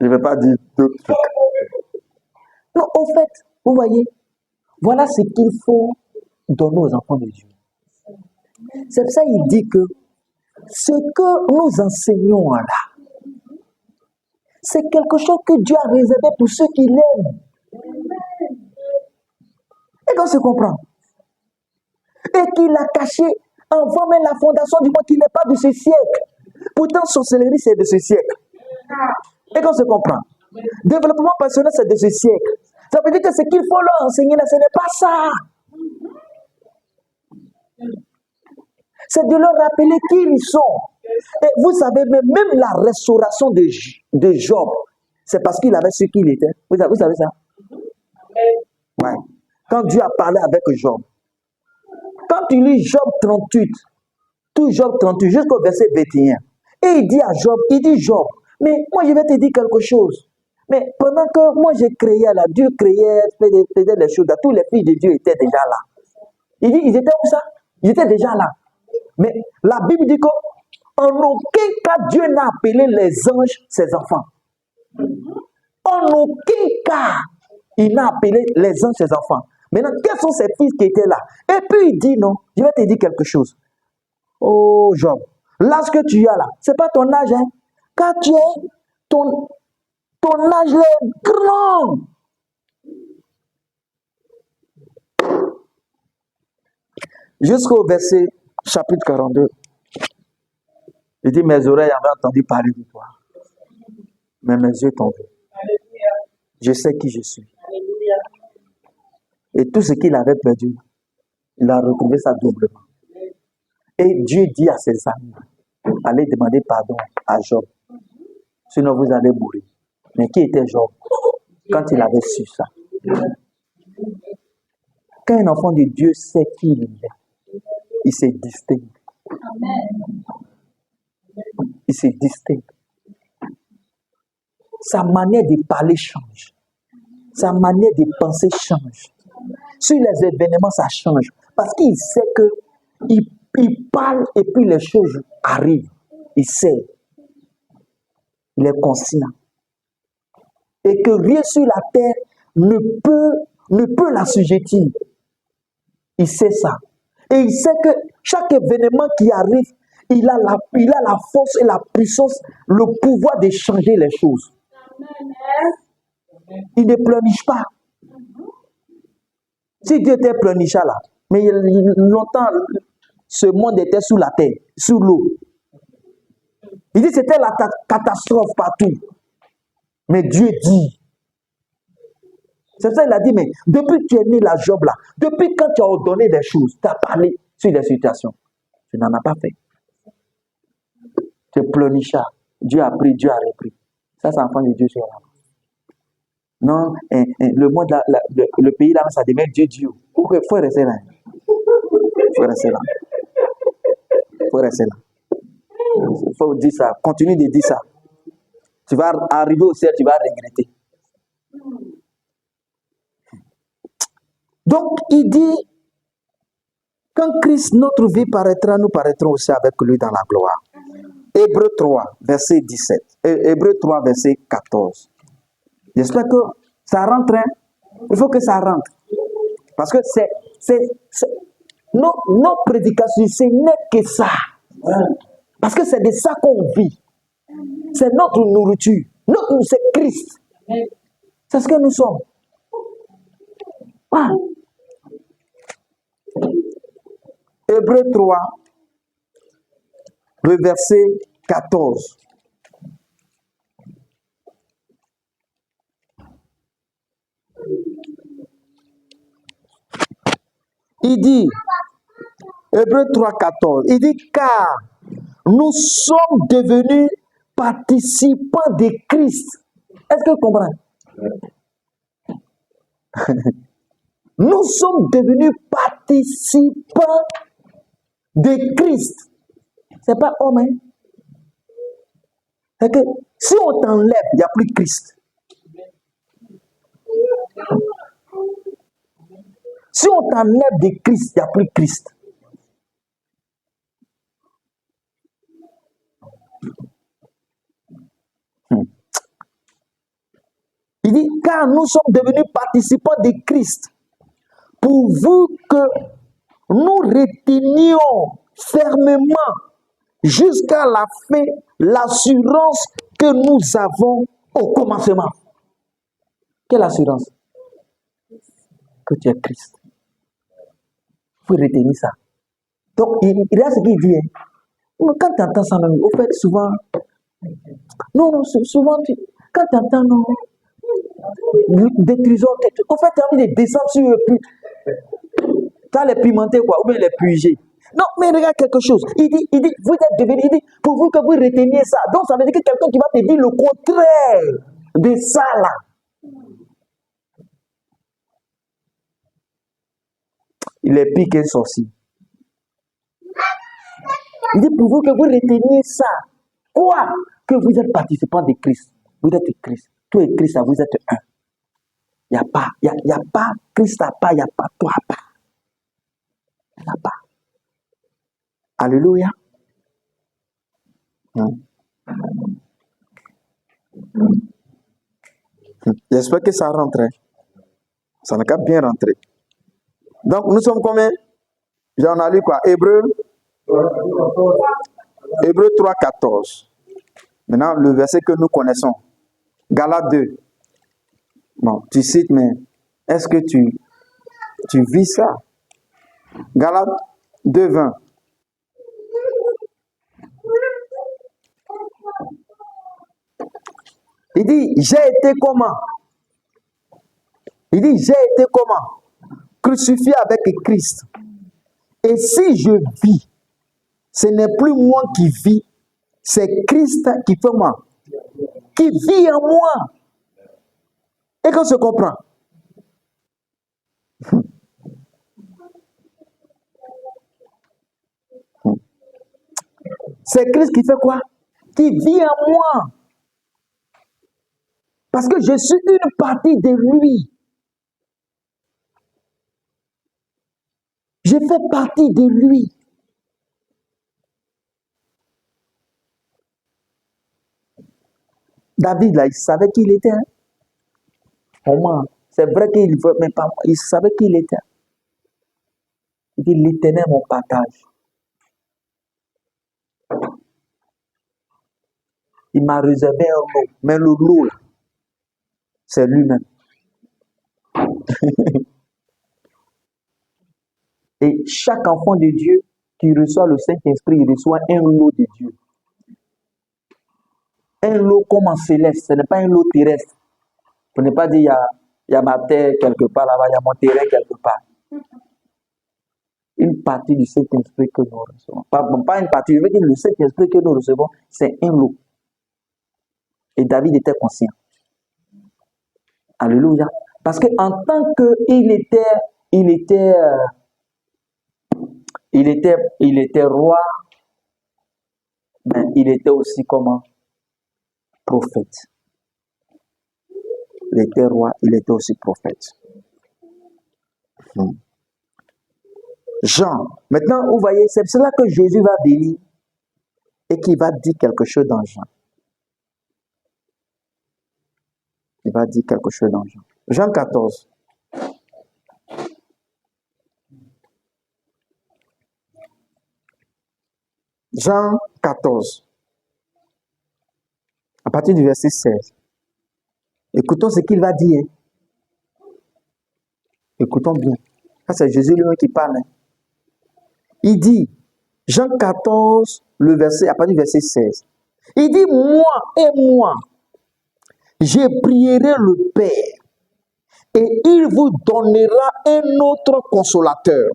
Je ne vais pas dire d'autres trucs. Non, au fait, vous voyez, voilà ce qu'il faut donner aux enfants de Dieu. C'est pour ça qu'il dit que ce que nous enseignons là, c'est quelque chose que Dieu a réservé pour ceux qui l'aiment. Et qu'on se comprend. Et qu'il a caché avant même la fondation du monde qui n'est pas de ce siècle. Pourtant, sorcellerie, c'est de ce siècle. Et qu'on se comprend. Développement personnel, c'est de ce siècle. Ça veut dire que ce qu'il faut leur enseigner, là, ce n'est pas ça. C'est de leur rappeler qui ils sont. Et vous savez, même la restauration de Job, c'est parce qu'il avait ce qu'il était. Vous savez ça? Ouais. Quand Dieu a parlé avec Job, quand tu lis Job 38, tout Job 38 jusqu'au verset 21, et il dit à Job, Job, mais moi je vais te dire quelque chose. Mais pendant que moi j'ai créé là, Dieu créait, faisait les choses, tous les fils de Dieu étaient déjà là. Il dit, ils étaient où ça? Ils étaient déjà là. Mais la Bible dit qu'en aucun cas Dieu n'a appelé les anges ses enfants. En aucun cas il n'a appelé les anges ses enfants. Maintenant, quels sont ces fils qui étaient là? Et puis il dit non, je vais te dire quelque chose. Oh Job, l'âge que tu as là, ce n'est pas ton âge, hein? Car tu es, ton âge est grand. Jusqu'au verset chapitre 42. Il dit, mes oreilles avaient entendu parler de toi. Mais mes yeux t'ont vu. Je sais qui je suis. Et tout ce qu'il avait perdu, il a retrouvé ça doublement. Et Dieu dit à ses amis, allez demander pardon à Job. Sinon vous allez mourir. Mais qui était Job quand il avait su ça? Quand un enfant de Dieu sait qui il est, il se distingue. Il se distingue. Sa manière de parler change. Sa manière de penser change. Sur les événements, ça change. Parce qu'il sait qu'il Il parle et puis les choses arrivent. Il sait. Il est conscient. Et que rien sur la terre ne peut l'assujettir. Il sait ça. Et il sait que chaque événement qui arrive, il a la force et la puissance, le pouvoir de changer les choses. Il ne pleurniche pas. Si Dieu était pleurnichard là, mais longtemps, ce monde était sous la terre, sous l'eau. Il dit que c'était la catastrophe partout. Mais Dieu dit. C'est ça, il a dit, mais depuis que tu es né la Job là, depuis quand tu as ordonné des choses, tu as parlé sur des situations, tu n'en as pas fait. Tu es pleurnichard. Dieu a pris, Dieu a repris. Ça, c'est enfant de Dieu sur la. Non, le monde, le pays là, ça devient Dieu. Pourquoi il faut rester là? Il faut rester là. Il faut rester là. Il faut dire ça. Continue de dire ça. Tu vas arriver au ciel, tu vas regretter. Donc, il dit, quand Christ, notre vie paraîtra, nous paraîtrons aussi avec lui dans la gloire. Hébreux 3, verset 17. Hébreux 3, verset 14. J'espère que ça rentre. Hein? Il faut que ça rentre. Parce que nos prédications, ce n'est que ça. Parce que c'est de ça qu'on vit. C'est notre nourriture. C'est Christ. C'est ce que nous sommes. Ah. Hébreux 3, le verset 14. Il dit, Hébreux 3, 14, il dit, car nous sommes devenus participants de Christ. Est-ce que vous comprenez? Nous sommes devenus participants de Christ. C'est pas homme, hein? C'est que si on t'enlève, il n'y a plus Christ. Si on t'enlève de Christ, il n'y a plus Christ. Il dit, car nous sommes devenus participants de Christ, pourvu que nous retenions fermement jusqu'à la fin l'assurance que nous avons au commencement. Quelle assurance? Que tu es Christ. Il faut retenir ça. Donc, il y a ce qu'il dit. Hein. Quand tu entends ça, au fait, souvent, souvent, quand tu entends, non, détruisons, au fait, tu as envie de descendre sur eux, puis tu as les pimentés, quoi, ou bien les purgés. Non, mais regarde quelque chose. Il dit, vous êtes devenus, il dit, pour vous que vous reteniez ça. Donc, ça veut dire que quelqu'un qui va te dire le contraire de ça, là. Il est pire qu'un sorcier. Il dit, pour vous que vous reteniez ça. Quoi? Que vous êtes participant de Christ. Vous êtes Christ. Toi et Christ, vous êtes un. Il n'y a pas, Christ à pas, il n'y a pas toi à pas. Il n'y a pas. Alléluia. J'espère que ça rentre. Ça n'a qu'à bien rentrer. Donc, nous sommes combien? J'en ai lu quoi? Hébreux 3, 14. Maintenant, le verset que nous connaissons. Galates 2. Bon, tu cites, mais est-ce que tu vis ça? Galates 2, 20. Il dit, j'ai été comment? Il dit, j'ai été comment? Crucifié avec Christ. Et si je vis, ce n'est plus moi qui vis, c'est Christ qui fait moi. Qui vit en moi. Et qu'on se comprend. C'est Christ qui fait quoi? Qui vit en moi. Parce que je suis une partie de lui. Je fais partie de lui. David, là, il savait qui il était. Hein? Au moins, c'est vrai qu'il ne veut même pas. Il savait qui il était. Il dit, l'Éternel mon partage. Il m'a réservé un lot. Mais le lot, là, c'est lui-même. Et chaque enfant de Dieu qui reçoit le Saint-Esprit, il reçoit un lot de Dieu. Un lot comme en céleste, ce n'est pas un lot terrestre. Pour ne pas dire, il y a ma terre quelque part là-bas, il y a mon terrain quelque part. Une partie du Saint-Esprit que nous recevons. Pas une partie, je veux dire le Saint-Esprit que nous recevons, c'est un lot. Et David était conscient. Alléluia. Parce qu'en tant qu'il était roi, ben, il était aussi comment? Prophète. Il était roi, il était aussi prophète. Jean. Maintenant, vous voyez, c'est cela que Jésus va bénir et qu'il va dire quelque chose dans Jean. Il va dire quelque chose dans Jean. Jean 14. Jean 14. À partir du verset 16. Écoutons ce qu'il va dire. Écoutons bien. Ça, c'est Jésus lui-même qui parle. Il dit, Jean 14, à partir du verset 16. Il dit, moi, je prierai le Père, et il vous donnera un autre consolateur,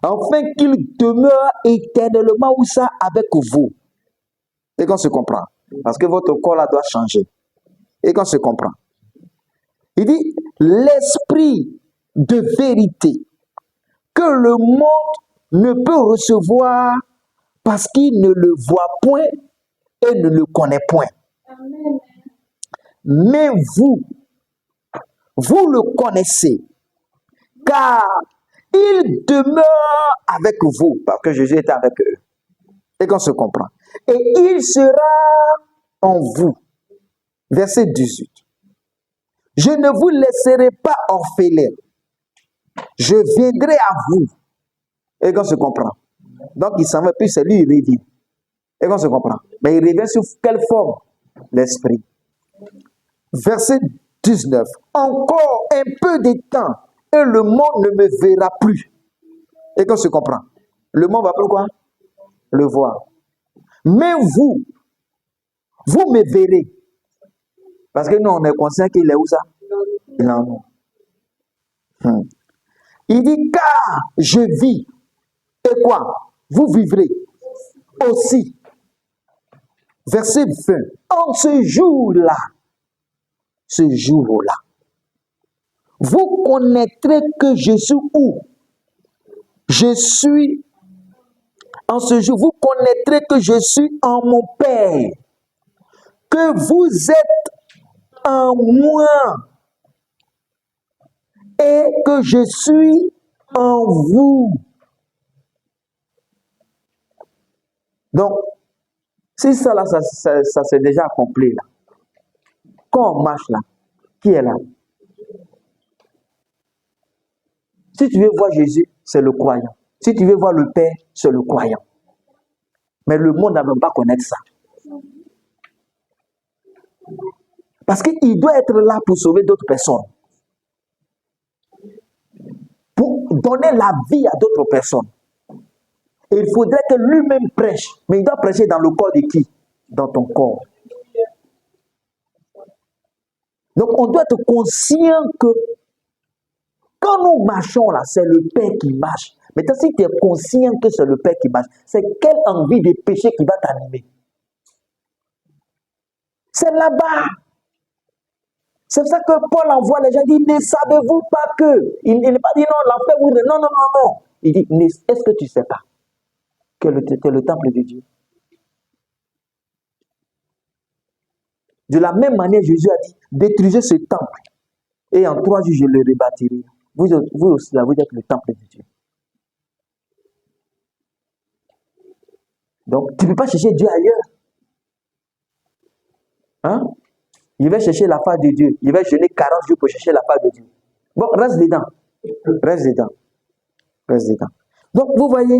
afin qu'il demeure éternellement où ça avec vous. Et qu'on se comprend. Parce que votre corps là doit changer. Et qu'on se comprend. Il dit, l'esprit de vérité que le monde ne peut recevoir parce qu'il ne le voit point et ne le connaît point. Amen. Mais vous le connaissez, car il demeure avec vous, parce que Jésus est avec eux. Et qu'on se comprend. Et il sera en vous. Verset 18. Je ne vous laisserai pas orphelins. Je viendrai à vous. Et qu'on se comprend. Donc il s'en va, puis c'est lui, il revient. Et qu'on se comprend. Mais il revient sous quelle forme? L'esprit. Verset 19. Encore un peu de temps, et le monde ne me verra plus. Et qu'on se comprend. Le monde va plus quoi? Le voir. Mais vous me verrez. Parce que nous, on est conscient qu'il est où ça? Il est en nous. Il dit, car je vis. Et quoi? Vous vivrez aussi. Verset 20. En ce jour-là, vous connaîtrez que je suis où? Je suis. En ce jour, vous connaîtrez que je suis en mon Père, que vous êtes en moi et que je suis en vous. Donc, si ça là, ça s'est déjà accompli là. Quand on marche là, qui est là? Si tu veux voir Jésus, c'est le croyant. Si tu veux voir le Père, c'est le croyant. Mais le monde n'a même pas connaître ça. Parce qu'il doit être là pour sauver d'autres personnes. Pour donner la vie à d'autres personnes. Et il faudrait que lui-même prêche. Mais il doit prêcher dans le corps de qui? Dans ton corps. Donc on doit être conscient que quand nous marchons là, c'est le Père qui marche. Maintenant, si tu es conscient que c'est le Père qui marche, c'est quelle envie de péché qui va t'animer? C'est là-bas. C'est pour ça que Paul envoie les gens, il dit, ne savez-vous pas que? Il n'est pas dit non, l'enfer, oui, non. Il dit, est-ce que tu ne sais pas que tu es le temple de Dieu? De la même manière, Jésus a dit, détruisez ce temple. Et en 3 jours, je le rebâtirai. Vous aussi, là, vous êtes le temple de Dieu. Donc, tu ne peux pas chercher Dieu ailleurs. Hein? Je vais chercher la face de Dieu. Je vais jeûner 40 jours pour chercher la face de Dieu. Bon, reste dedans. Reste dedans. Reste dedans. Donc, vous voyez,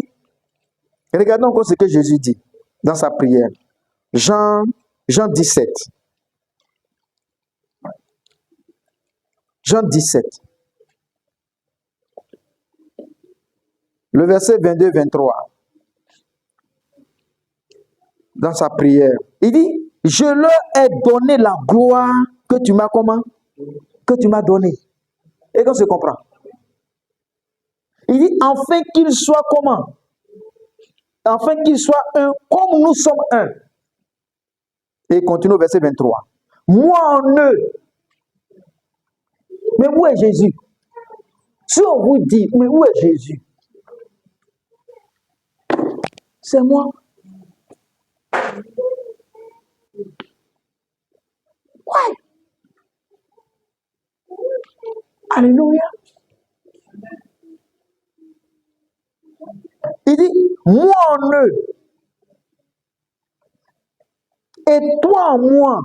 regardons encore ce que Jésus dit dans sa prière. Jean 17. Jean 17. Le verset 22-23. Dans sa prière. Il dit, je leur ai donné la gloire que tu m'as comment? Que tu m'as donné. Et qu'on se comprend. Il dit, afin qu'il soit comment? Afin qu'il soit un comme nous sommes un. Et il continue au verset 23. Moi en eux. Mais où est Jésus? Si on vous dit, mais où est Jésus? C'est moi. Ouais. Alléluia. Il dit, moi en eux. Et toi en moi.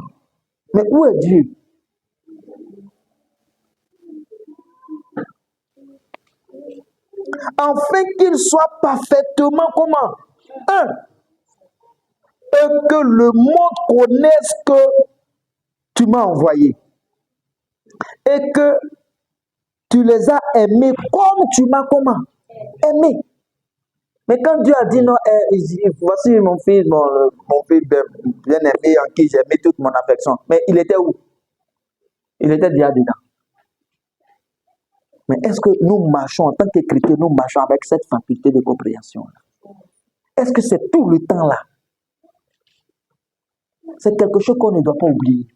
Mais où est Dieu? Afin qu'il soit parfaitement comment? Un. Et que le monde connaisse que tu m'as envoyé. Et que tu les as aimés comme tu m'as comment? Aimé. Mais quand Dieu a dit non, voici mon fils, mon fils bien aimé en qui j'ai mis toute mon affection. Mais il était où? Il était déjà dedans. Mais est-ce que nous marchons, en tant que chrétiens, nous marchons avec cette faculté de compréhension? Est-ce que c'est tout le temps là? C'est quelque chose qu'on ne doit pas oublier.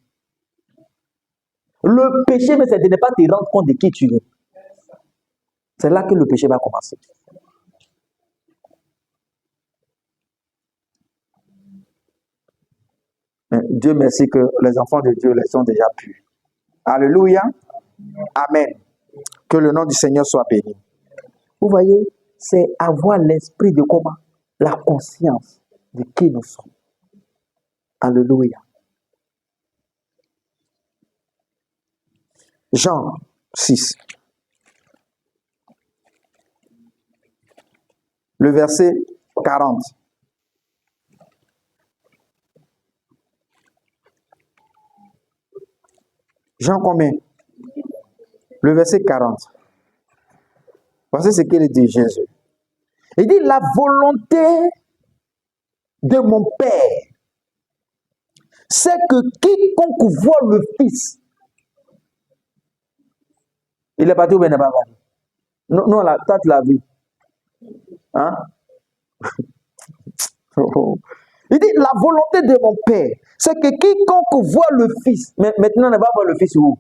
Le péché, mais c'est de ne pas te rendre compte de qui tu es. C'est là que le péché va commencer. Mais Dieu merci que les enfants de Dieu les sont déjà purs. Alléluia. Amen. Que le nom du Seigneur soit béni. Vous voyez, c'est avoir l'esprit de comment? La conscience de qui nous sommes. Alléluia. Jean 6. Le verset 40. Jean combien? Le verset 40. Voici ce qu'il dit Jésus. Il dit, la volonté de mon Père, c'est que quiconque voit le Fils. Il est parti ou bien il n'est pas parti? Non, toi tu l'as vu. Hein? Il dit, la volonté de mon Père, c'est que quiconque voit le Fils. Mais maintenant, on ne va voir le Fils où?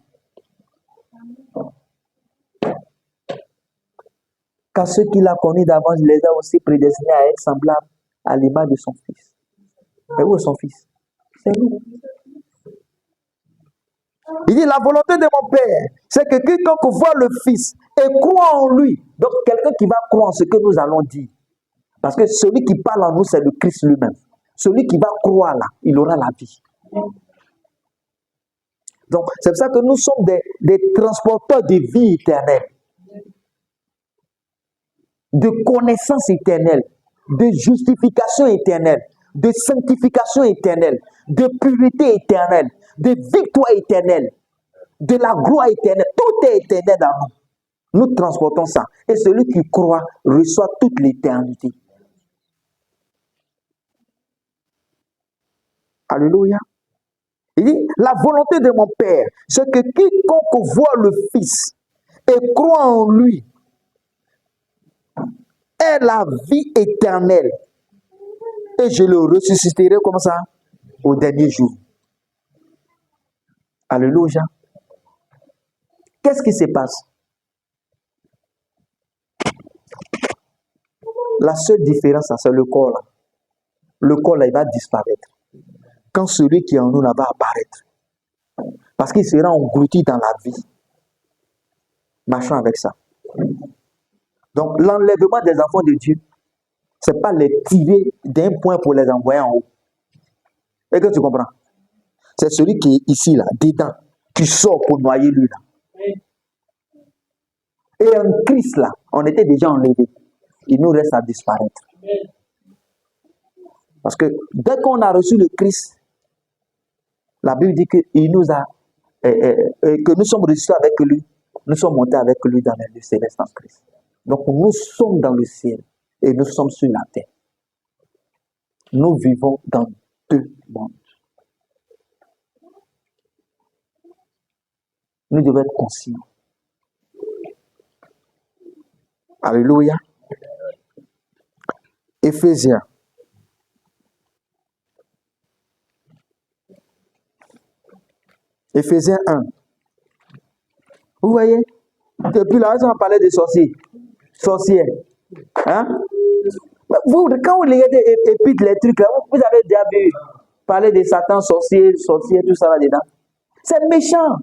Car ceux qu'il a connus d'avance, il les a aussi prédestinés à être semblables à l'image de son Fils. Mais où est son Fils? C'est nous. Il dit, la volonté de mon Père, c'est que quiconque voit le Fils et croit en lui, donc quelqu'un qui va croire en ce que nous allons dire. Parce que celui qui parle en nous, c'est le Christ lui-même. Celui qui va croire là, il aura la vie. Donc, c'est pour ça que nous sommes des transporteurs de vie éternelle, de connaissance éternelle, de justification éternelle, de sanctification éternelle, de pureté éternelle, de victoire éternelle, de la gloire éternelle. Tout est éternel dans nous. Nous transportons ça. Et celui qui croit reçoit toute l'éternité. Alléluia. Il dit, la volonté de mon Père, c'est que quiconque voit le Fils et croit en lui ait la vie éternelle. Et je le ressusciterai comme ça au dernier jour. Alléluia. Qu'est-ce qui se passe? La seule différence, c'est le corps là. Le corps là, il va disparaître. Quand celui qui est en nous là va apparaître. Parce qu'il sera englouti dans la vie. Marchons avec ça. Donc, l'enlèvement des enfants de Dieu, ce n'est pas les tirer d'un point pour les envoyer en haut. Est-ce que tu comprends? c'est celui qui est ici, là, dedans, qui sort pour noyer lui, là. Et un Christ, là, on était déjà enlevé. Il nous reste à disparaître. Parce que dès qu'on a reçu le Christ, la Bible dit qu'il nous a, que nous sommes ressuscités avec lui, nous sommes montés avec lui dans les lieux célestes en Christ. Donc nous sommes dans le ciel et nous sommes sur la terre. Nous vivons dans deux mondes. Nous devons être conscients. Alléluia. Éphésiens. Éphésiens 1. Vous voyez? Depuis là, on parlait des sorciers. Sorcières. Hein? Vous, quand vous lisez des épîtres, les trucs là, vous avez déjà vu parler de Satan, sorcier, tout ça là-dedans. C'est méchant.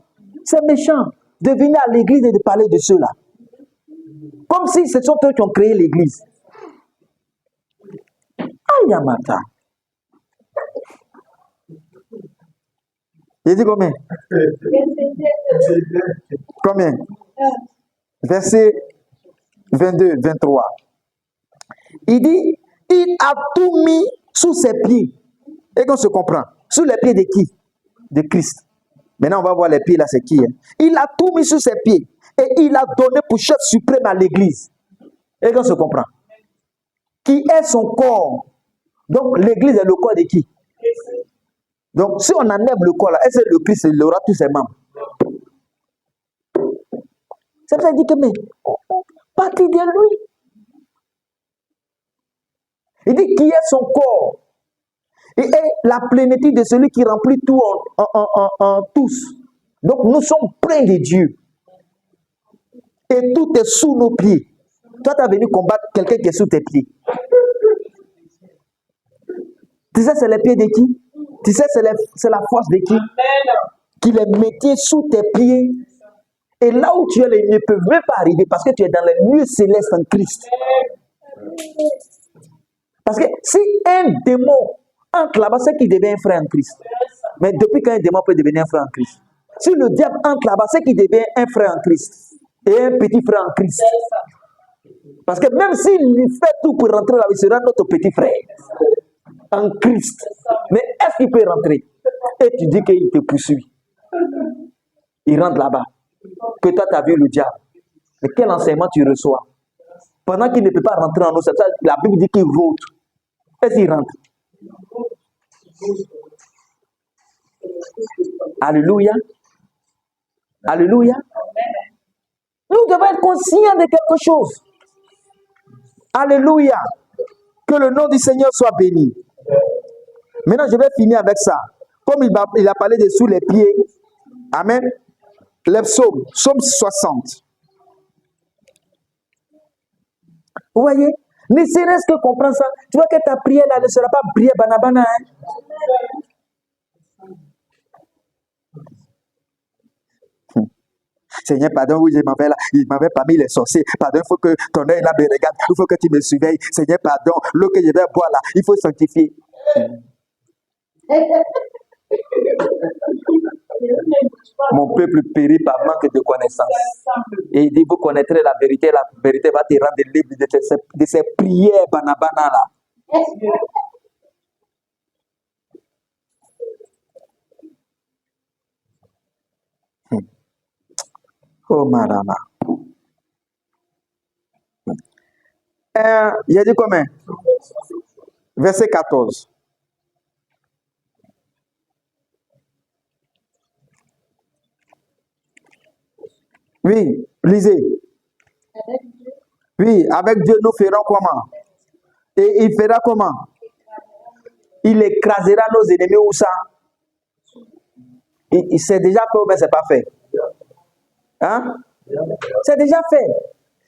C'est méchant de venir à l'église et de parler de ceux-là. Comme si ce sont eux qui ont créé l'église. Aïe, Amata. Il dit combien? Combien? Verset 22, 23. Il dit, il a tout mis sous ses pieds. Et qu'on se comprend. Sous les pieds de qui? De Christ. Maintenant, on va voir les pieds là, c'est qui? Hein? Il a tout mis sous ses pieds. Et il a donné pour chef suprême à l'église. Et qu'on se comprend. Qui est son corps. Donc, l'église est le corps de qui? Donc, si on enlève le corps là, est-ce que le Christ il aura tous ses membres? Ça veut dire que, mais, partie de lui. Il dit qui est son corps. Et est la plénitude de celui qui remplit tout en tous. Donc, nous sommes pleins de Dieu. Et tout est sous nos pieds. Toi, tu as venu combattre quelqu'un qui est sous tes pieds. Tu sais, c'est les pieds de qui? Tu sais, c'est la force de qui? Qui les mettait sous tes pieds. Et là où tu es, ils ne peuvent même pas arriver parce que tu es dans les lieux célestes en Christ. Parce que si un démon entre là-bas, c'est qu'il devient un frère en Christ. Mais depuis quand un démon peut devenir un frère en Christ? Si le diable entre là-bas, c'est qu'il devient un frère en Christ. Et un petit frère en Christ. Parce que même s'il lui fait tout pour rentrer là, il sera notre petit frère. En Christ. Mais est-ce qu'il peut rentrer? Et tu dis qu'il te poursuit. Il rentre là-bas. Que toi, tu as vu le diable. Mais quel enseignement tu reçois? Pendant qu'il ne peut pas rentrer en nous, la Bible dit qu'il rôde. Est-ce qu'il rentre? Alléluia. Alléluia. Nous devons être conscients de quelque chose. Alléluia. Que le nom du Seigneur soit béni. Maintenant, je vais finir avec ça. Comme il a parlé de sous les pieds. Amen. Les psaumes. Psaume 60. Vous voyez? Ne serait-ce que comprendre ça. Tu vois que ta prière là ne sera pas prière banabana. Hein? Seigneur, pardon, oui, il m'avait pas mis les sorciers. Pardon, il faut que ton œil là me regarde. Il faut que tu me surveilles. Seigneur, pardon, l'eau que je vais boire là, il faut sanctifier. Mon peuple périt par manque de connaissance. Et il dit, vous connaîtrez la vérité va te rendre libre de ces prières banabana là. Oh marama. Il a dit combien? Verset 14. Oui, lisez. Oui, avec Dieu nous ferons comment? Et il fera comment? Il écrasera nos ennemis où ça? Il s'est déjà fait, mais ce n'est pas fait. Hein? C'est déjà fait.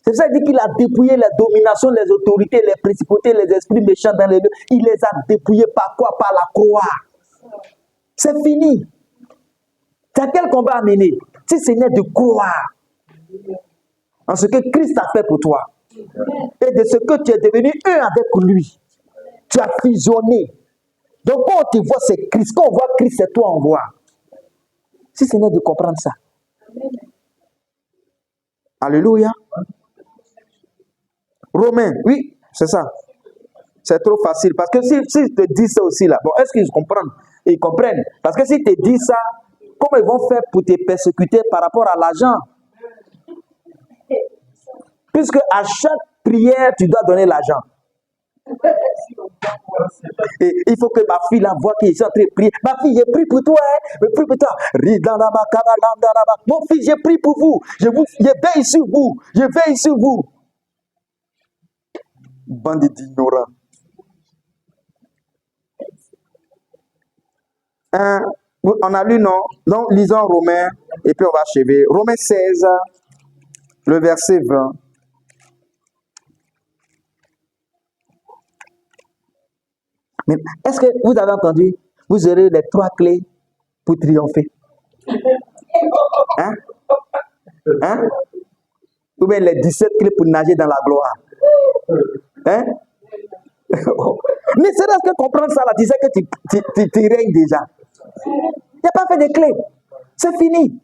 C'est ça qu'il dit qu'il a dépouillé les dominations, les autorités, les principautés, les esprits méchants dans les lieux. Il les a dépouillés par quoi? Par la croix. C'est fini. C'est quel combat à mener? Si ce n'est de croire en ce que Christ a fait pour toi et de ce que tu es devenu un avec lui. Tu as fusionné. Donc quand on te voit, c'est Christ. Quand on voit Christ, c'est toi on voit. Si c'est de comprendre ça. Alléluia. Romains, oui, c'est ça. C'est trop facile. Parce que si je te dis ça aussi là, bon, est-ce qu'ils comprennent? Ils comprennent. Parce que si tu te dis ça, comment ils vont faire pour te persécuter par rapport à l'argent? Puisque à chaque prière, tu dois donner l'argent. Et il faut que ma fille la voie qui est en train de prier. Ma fille, j'ai pris pour toi, hein? Je prie pour toi. Mon fils, j'ai pris pour vous. Je veille sur vous. Je veille sur vous. Bande d'ignorants. On a lu, non? Donc, lisons Romains, et puis on va achever. Romains 16, le verset 20. Mais est-ce que vous avez entendu? Vous aurez les 3 clés pour triompher. Hein? Hein? Ou bien les 17 clés pour nager dans la gloire. Hein? Mais c'est là que comprendre ça, là, tu sais que tu règnes déjà. Il n'y a pas fait de clés. C'est fini.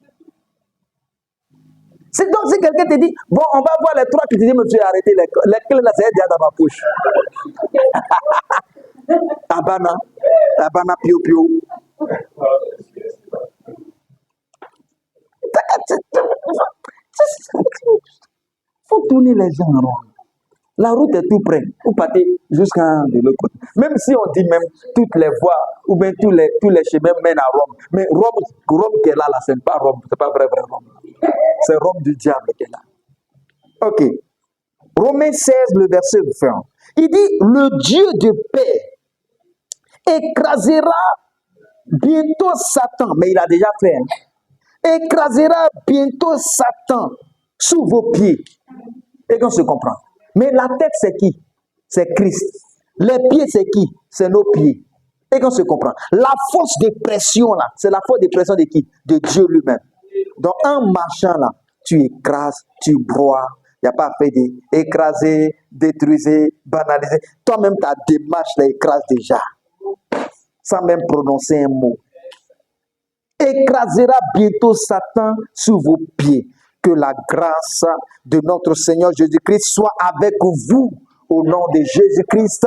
C'est donc si quelqu'un te dit, bon, on va voir les 3 que tu dis, monsieur, arrêtez, les clés là, c'est déjà dans ma poche. Abana, pio, pio. Faut tourner les gens en rond. La route est tout près. Vous partez jusqu'à de l'autre côté. Même si on dit même toutes les voies ou bien tous les chemins mènent à Rome. Mais Rome qui est là, c'est pas Rome. C'est pas vrai Rome. C'est Rome du diable qui est là. Ok. Romains 16, le verset 20. Il dit, le Dieu de paix écrasera bientôt Satan. Mais il a déjà fait. Hein? Écrasera bientôt Satan sous vos pieds. Et qu'on se comprend. Mais la tête, c'est qui? C'est Christ. Les pieds, c'est qui? C'est nos pieds. Et qu'on se comprend. La force de pression, là, c'est la force de pression de qui? De Dieu lui-même. Donc, en marchant, là, tu écrases, tu broies. Il n'y a pas fait d'écraser, détruire, banaliser. Toi-même, ta démarche, là, écrase déjà. Sans même prononcer un mot. Écrasera bientôt Satan sous vos pieds. Que la grâce de notre Seigneur Jésus-Christ soit avec vous au nom de Jésus-Christ.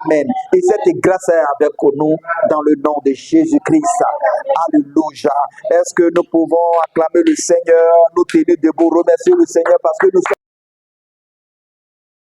Amen. Et cette grâce est avec nous dans le nom de Jésus-Christ. Alléluia. Est-ce que nous pouvons acclamer le Seigneur, nous tenir debout, remercier le Seigneur parce que nous sommes